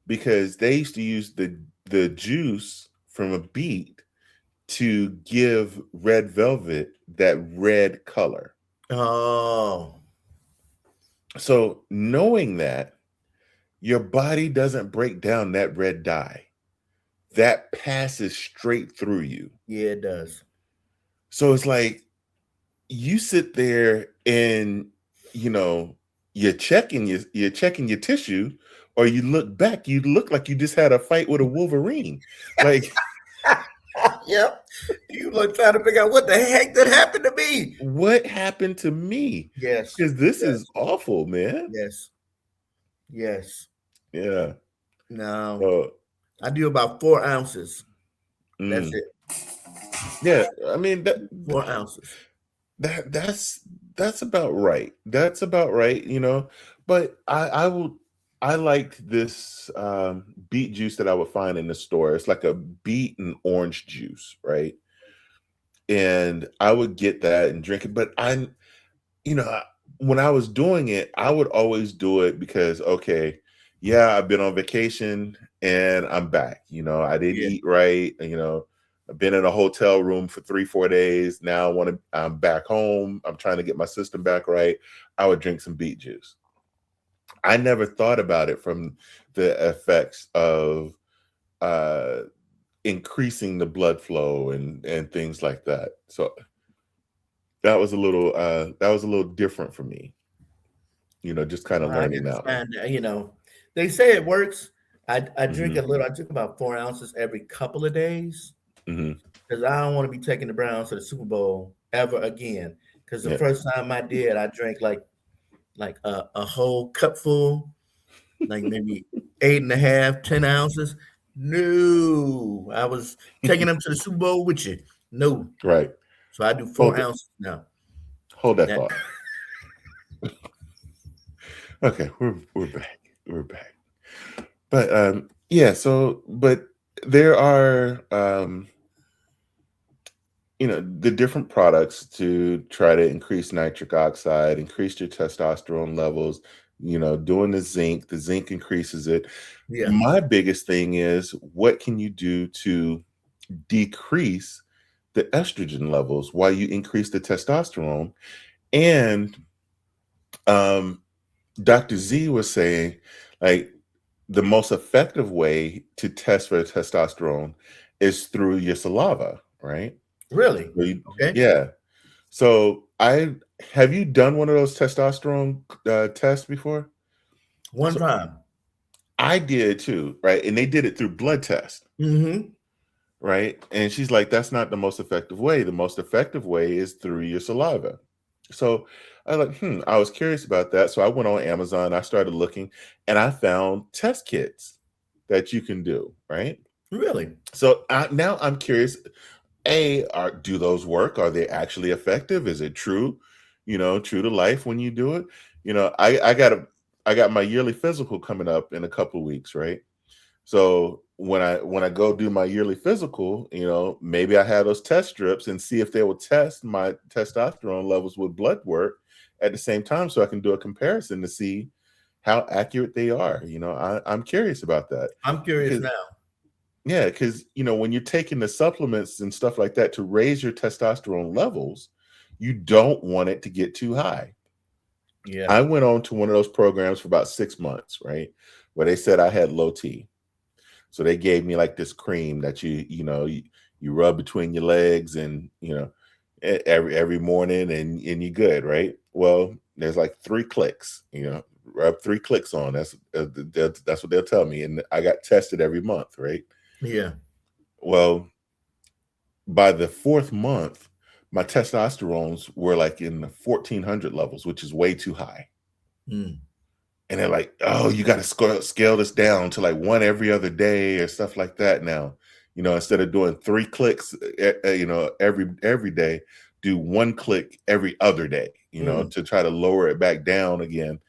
because they used to use the juice from a beet to give red velvet that red color. Oh. So knowing that, your body doesn't break down that red dye. That passes straight through you. Yeah, it does. So it's like you sit there and you're checking your tissue, or you look back, you look like you just had a fight with a Wolverine. Like yep. You look trying to figure out what the heck that happened to me. What happened to me? Yes. Because this is awful, man. Yes. Yeah. No. I do about 4 ounces. That's it. Yeah. I mean 4 ounces. That's about right. That's about right, But I liked this beet juice that I would find in the store. It's like a beet and orange juice, right? And I would get that and drink it. But when I was doing it, I would always do it because, okay, yeah, I've been on vacation and I'm back. I didn't eat right. I've been in a hotel room for 3-4 days. Now I'm back home. I'm trying to get my system back right. I would drink some beet juice. I never thought about it from the effects of increasing the blood flow and things like that. So that was a little different for me, just kind of Well, I learning gotta that one. find they say it works. I drink Hmm. a little. I drink about 4 ounces every couple of days Hmm. because I don't want to be taking the Browns to the Super Bowl ever again. Because the Yeah. first time I did, I drank like a whole cup full, like maybe 8.5, 10 ounces. No, I was taking them to the Super Bowl with you. No, Right. so I do 4 Hold it. ounces now. Hold that That thought. Okay, we're back. We're back. But yeah, but there are the different products to try to increase nitric oxide, increase your testosterone levels, doing the zinc increases it. yeah, My biggest thing is, what can you do to decrease the estrogen levels while you increase the testosterone? And um Dr. Z was saying, like, the most effective way to test for testosterone is through your saliva, right? really. So Okay, yeah. So I have you done one of those testosterone tests before? one So time. I did too, right? And they did it through blood test, Mm-hmm. right? And she's like, that's not the most effective way. The most effective way is through your saliva. So I like, I was curious about that. So I went on Amazon, I started looking, and I found test kits that you can do, right? Really? So now I'm curious, do those work? Are they actually effective? Is it true, true to life when you do it? I got my yearly physical coming up in a couple of weeks, right? So when I go do my yearly physical, maybe I have those test strips and see if they will test my testosterone levels with blood work at the same time, so I can do a comparison to see how accurate they are. I'm curious about that I'm curious because now. yeah, because when you're taking the supplements and stuff like that to raise your testosterone levels, you don't want it to get too high. Yeah. I went on to one of those programs for about 6 months, right? Where they said I had low T. So they gave me like this cream that you rub between your legs and every morning and you're good, right? Well, there's like 3 clicks, rub 3 clicks on. That's what they'll tell me, and I got tested every month, right? Yeah. Well, by the 4th month, my testosterones were like in the 1400 levels, which is way too high. Mm. And they're like, oh, you got to scale this down to like 1 every other day or stuff like that now. Instead of doing 3 clicks, every day, do 1 click every other day, Mm. to try to lower it back down again.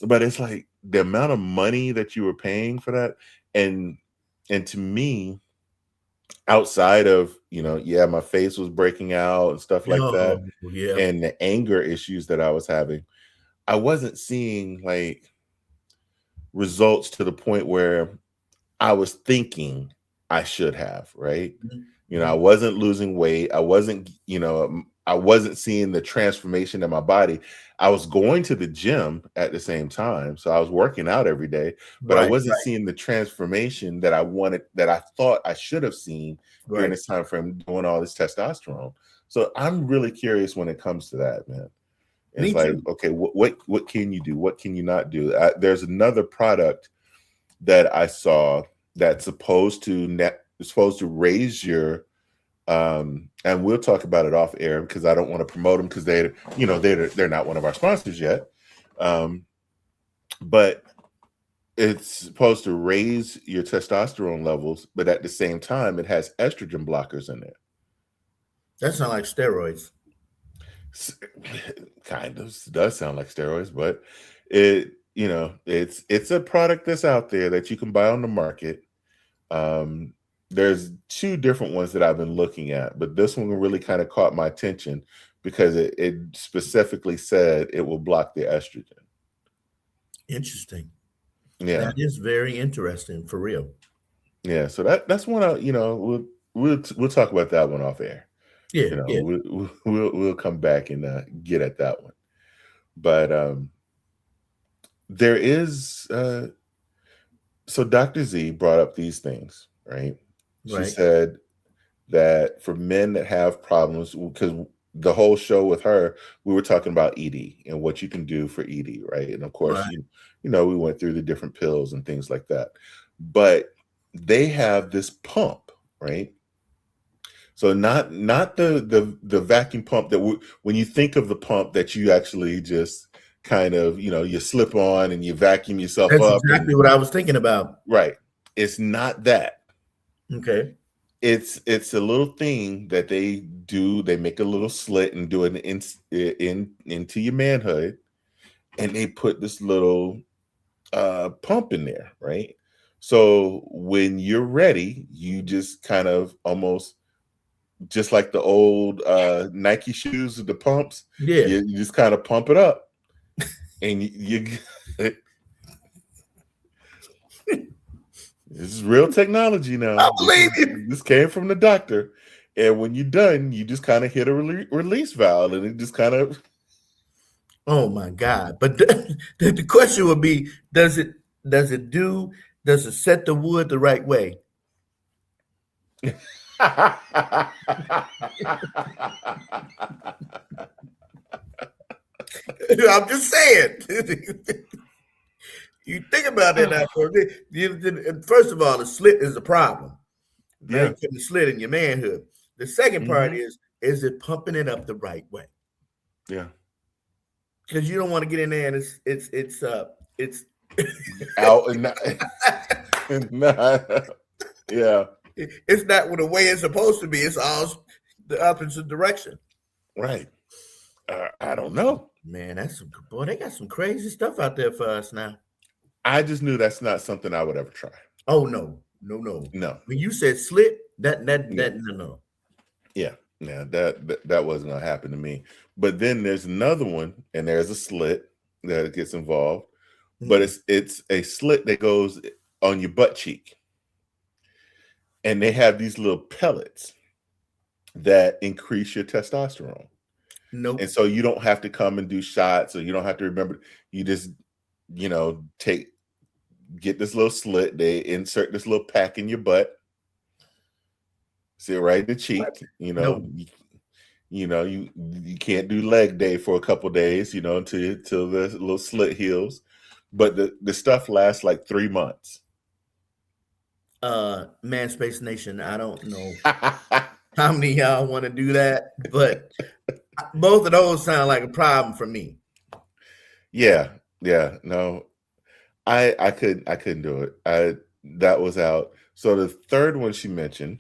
But it's like the amount of money that you were paying for that. And to me, outside of, yeah, my face was breaking out and stuff like that, Oh, yeah. and the anger issues that I was having, I wasn't seeing like results to the point where I was thinking I should have, right? I Mhm. wasn't losing weight. I wasn't seeing the transformation in my body. I was going to the gym at the same time. So I was working out every day, but I Right, wasn't seeing the transformation that I wanted, that I thought I should have seen during right. this time frame doing all this testosterone. So I'm really curious when it comes to that, man. It's Me like, too. okay, what can you do? What can you not do? There's another product that I saw that's supposed to raise your and we'll talk about it off air because I don't want to promote them because they're not one of our sponsors yet. But it's supposed to raise your testosterone levels, but at the same time, it has estrogen blockers in it. That sounds like steroids. Kind of does sound like steroids, but it's a product that's out there that you can buy on the market. There's 2 different ones that I've been looking at, but this one really kind of caught my attention because it specifically said it will block the estrogen. Interesting. Yeah, That is very interesting for real. yeah. So that's one we'll talk about that one off air. Yeah, yeah. We'll come back and get at that one. But there is so Dr. Z brought up these things, right? She said that for men that have problems, because the whole show with her, we were talking about ED and what you can do for ED, right? And of course, you know, we went through the different pills and things like that. But they have this pump, right? So not the vacuum pump that when you think of the pump that you actually just kind of, you know, you slip on and you vacuum yourself up. That's exactly what I was thinking about. Right. It's not that. Okay. It's a little thing that they do. They make a little slit and do it into your manhood, and they put this little pump in there, right? So when you're ready, you just kind of almost just like the old Nike shoes with the pumps. Yeah. You just kind of pump it up, and you this is real technology now. I believe you. This came from the doctor. And when you're done, you just kind of hit a release valve, and it just kind of. Oh my God! But the question would be: does it set the wood the right way? I'm just saying. You think about that now. First of all, the slit is a problem. Now you put the slit in your manhood. The second part is it pumping it up the right way? Yeah. Because you don't want to get in there and it's out and not, yeah. It's not the way it's supposed to be. It's all the opposite direction. Right. I don't know. Man, they got some crazy stuff out there for us now. I just knew that's not something I would ever try. Oh no. When you said slit, no. Yeah, that wasn't gonna happen to me. But then there's another one, and there's a slit that gets involved, but it's a slit that goes on your butt cheek, and they have these little pellets that increase your testosterone. Nope. And so you don't have to come and do shots, or you don't have to remember. You just, you know, get this little slit. They insert this little pack in your butt. See it right in the cheek. You know, you can't do leg day for a couple days, you know, until the little slit heals. But the stuff lasts like 3 months. Man, Space Nation, I don't know how many of y'all want to do that, but both of those sound like a problem for me. Yeah, no, I couldn't do it. That was out. So the third one she mentioned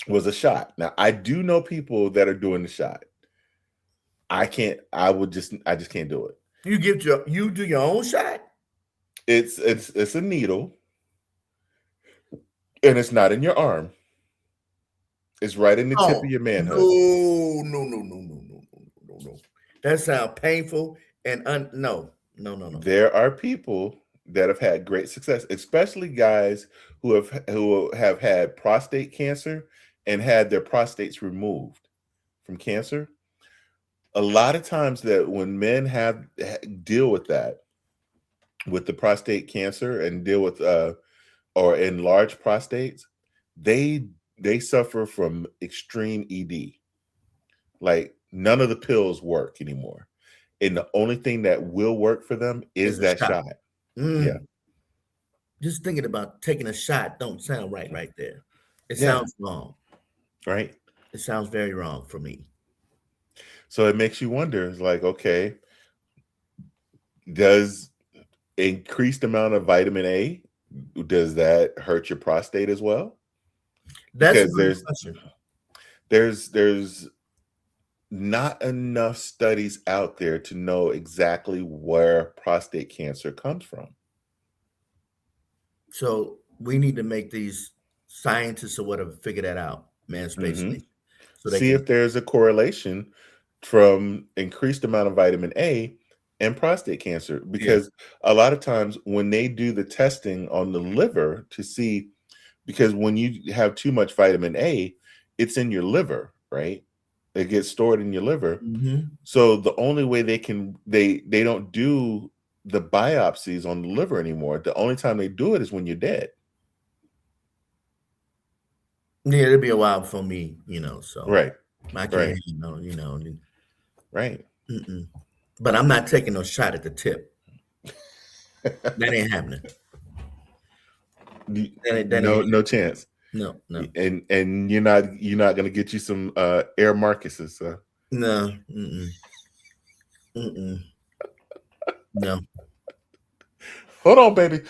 was a shot. Now I do know people that are doing the shot. I just can't do it. You do your own shot? It's a needle, and it's not in your arm. It's right in the tip of your manhood. No. That sounds painful and no. There are people that have had great success, especially guys who have had prostate cancer and had their prostates removed from cancer. A lot of times that when men deal with that, with the prostate cancer and deal with or enlarged prostates, they suffer from extreme ED. Like none of the pills work anymore. And the only thing that will work for them is that shot. Yeah. Just thinking about taking a shot don't sound right there. It sounds wrong. Right. It sounds very wrong for me. So it makes you wonder, it's like, okay, does increased amount of vitamin A, does that hurt your prostate as well? That's because there's not enough studies out there to know exactly where prostate cancer comes from. So we need to make these scientists or whatever figure that out, man. Space Nation. So see if there's a correlation from increased amount of vitamin A and prostate cancer, because a lot of times when they do the testing on the liver to see, because when you have too much vitamin A, it's in your liver, right? It gets stored in your liver. So the only way they don't do the biopsies on the liver anymore. The only time they do it is when you're dead. Yeah, it'll be a while for me, so Right. I can't, Right. Right. But I'm not taking no shot at the tip. That ain't happening. No chance. No. And you're not gonna get you some Air Marcuses. No. No. Hold on, baby.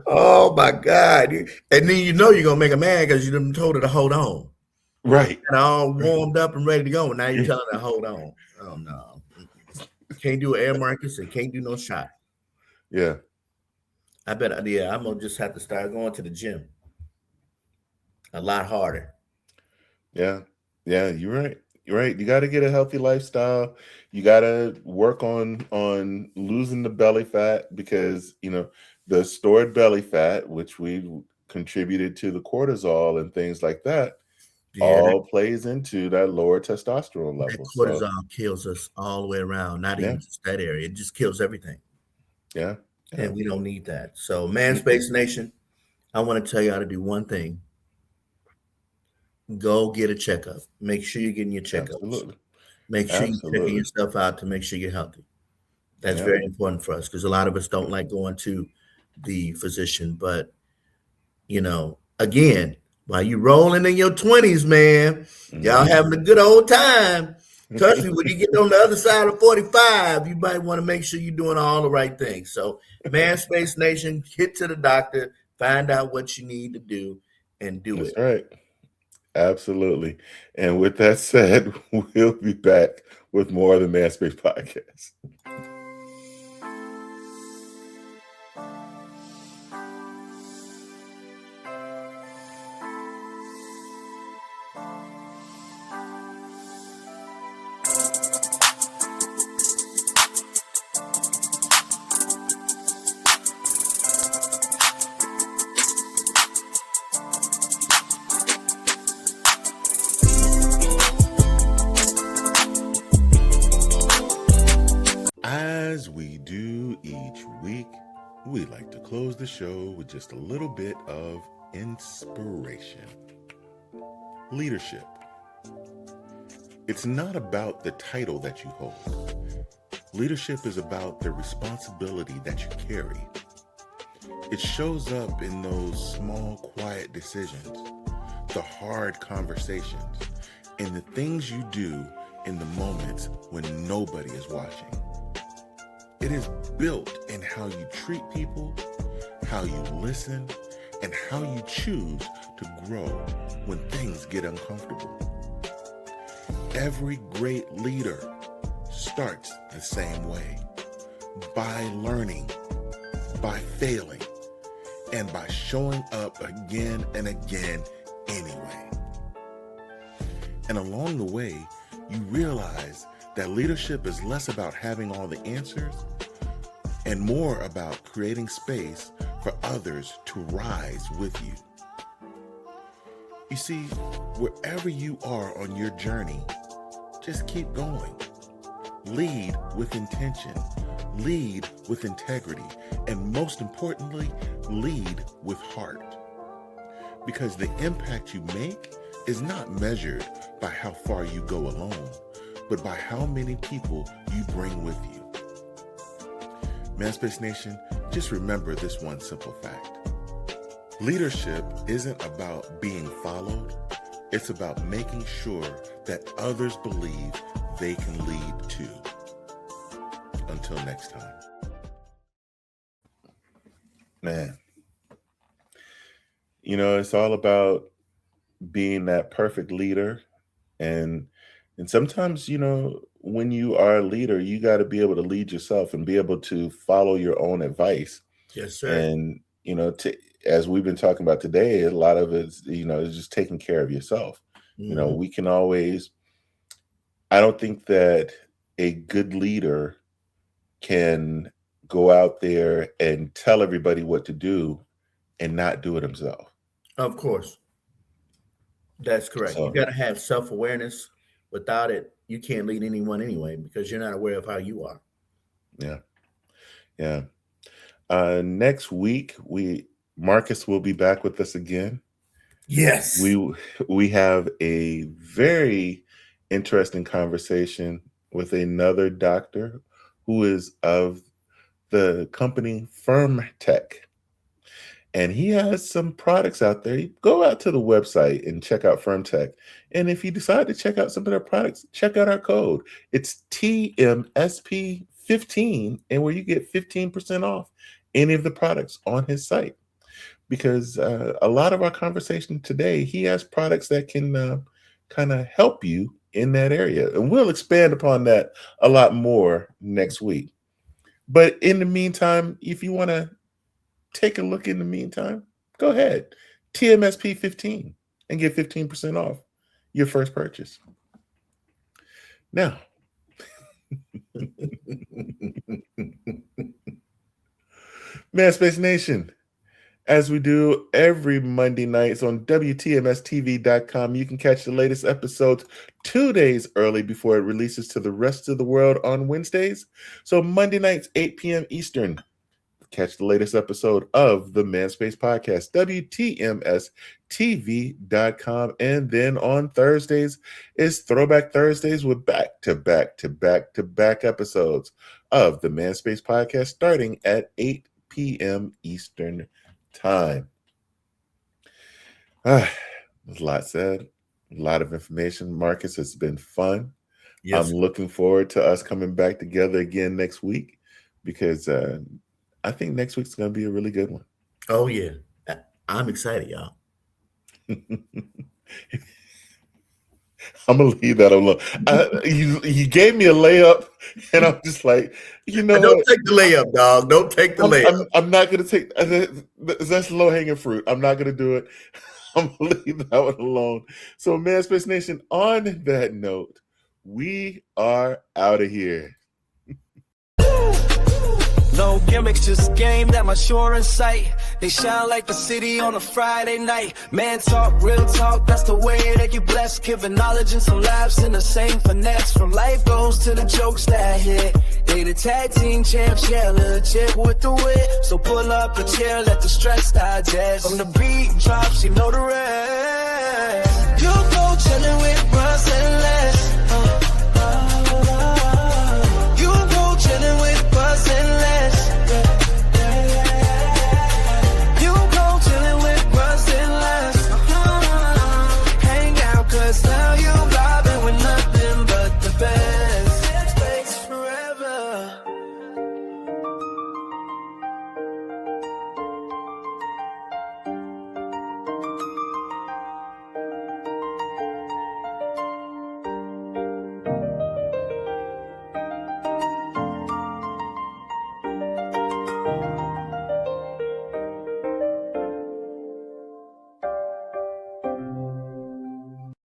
Oh my God. And then you're gonna make a man because you done told her to hold on. Right. And all warmed up and ready to go. And now you're telling her to hold on. Oh no. Can't do an Air Marcus and can't do no shot. Yeah. I bet I'm gonna just have to start going to the gym a lot harder. Yeah. Yeah, you're right. You're right. You got to get a healthy lifestyle. You got to work on losing the belly fat, because the stored belly fat, which we contributed to the cortisol and things like that, all plays into that lower testosterone level. That cortisol kills us all the way around, not even just that area. It just kills everything. Yeah. And we don't need that. So, Space Nation, I want to tell you how to do one thing. Go get a checkup. Make sure you're getting your checkups. Absolutely. Make sure you're checking yourself out to make sure you're healthy. That's very important for us, because a lot of us don't like going to the physician. But, again, while you rolling in your 20s, man, y'all having a good old time. Trust me, when you get on the other side of 45, you might want to make sure you're doing all the right things. So, Space Nation, get to the doctor, find out what you need to do, and do it. That's right. Absolutely. And with that said, we'll be back with more of the Man Space Podcast. As we do each week, we like to close the show with just a little bit of inspiration. Leadership. It's not about the title that you hold. Leadership is about the responsibility that you carry. It shows up in those small, quiet decisions, the hard conversations, and the things you do in the moments when nobody is watching. It is built in how you treat people, how you listen, and how you choose to grow when things get uncomfortable. Every great leader starts the same way, by learning, by failing, and by showing up again and again anyway. And along the way, you realize that leadership is less about having all the answers and more about creating space for others to rise with you. You see, wherever you are on your journey, just keep going. Lead with intention, lead with integrity, and most importantly, lead with heart. Because the impact you make is not measured by how far you go alone, but by how many people you bring with you. Manspace Nation, just remember this one simple fact. Leadership isn't about being followed. It's about making sure that others believe they can lead too. Until next time. Man, it's all about being that perfect leader. And sometimes, when you are a leader, you got to be able to lead yourself and be able to follow your own advice. Yes, sir. And, as we've been talking about today, a lot of it, is just taking care of yourself. We can always, I don't think that a good leader can go out there and tell everybody what to do and not do it himself. Of course. That's correct. So, you got to have self-awareness. Without it, you can't lead anyone anyway, because you're not aware of how you are. Yeah. Yeah. Next week, Marcus will be back with us again. Yes. We have a very interesting conversation with another doctor who is of the company FermTech. And he has some products out there. You go out to the website and check out FermTech. And if you decide to check out some of their products, check out our code. It's TMSP15, and where you get 15% off any of the products on his site. Because a lot of our conversation today, he has products that can kind of help you in that area. And we'll expand upon that a lot more next week. But in the meantime, if you want to take a look in the meantime, go ahead. TMSP 15 and get 15% off your first purchase. Now, Manspace Nation, as we do every Monday nights on WTMSTV.com, you can catch the latest episodes 2 days early before it releases to the rest of the world on Wednesdays. So Monday nights, 8 p.m. Eastern, catch the latest episode of the Manspace Podcast, WTMSTV.com. And then on Thursdays is Throwback Thursdays with back-to-back episodes of the Manspace Podcast starting at 8 p.m. Eastern time. There's a lot said, a lot of information. Marcus, it's been fun. Yes. I'm looking forward to us coming back together again next week, because I think next week's going to be a really good one. Oh, yeah. I'm excited, y'all. I'm going to leave that alone. You gave me a layup, and I'm just like, don't take the layup, dog. Don't take the layup. I'm not going to take that's low-hanging fruit. I'm not going to do it. I'm going to leave that one alone. So, Manspace Nation, on that note, we are out of here. No gimmicks, just game that my sure in sight. They shine like the city on a Friday night. Man talk, real talk, that's the way that you bless. Giving knowledge and some laughs in the same finesse. From life goes to the jokes that hit. They the tag team champs, yeah, legit with the wit. So pull up a chair, let the stress digest. From the beat drops, you know the rest. You go chillin' with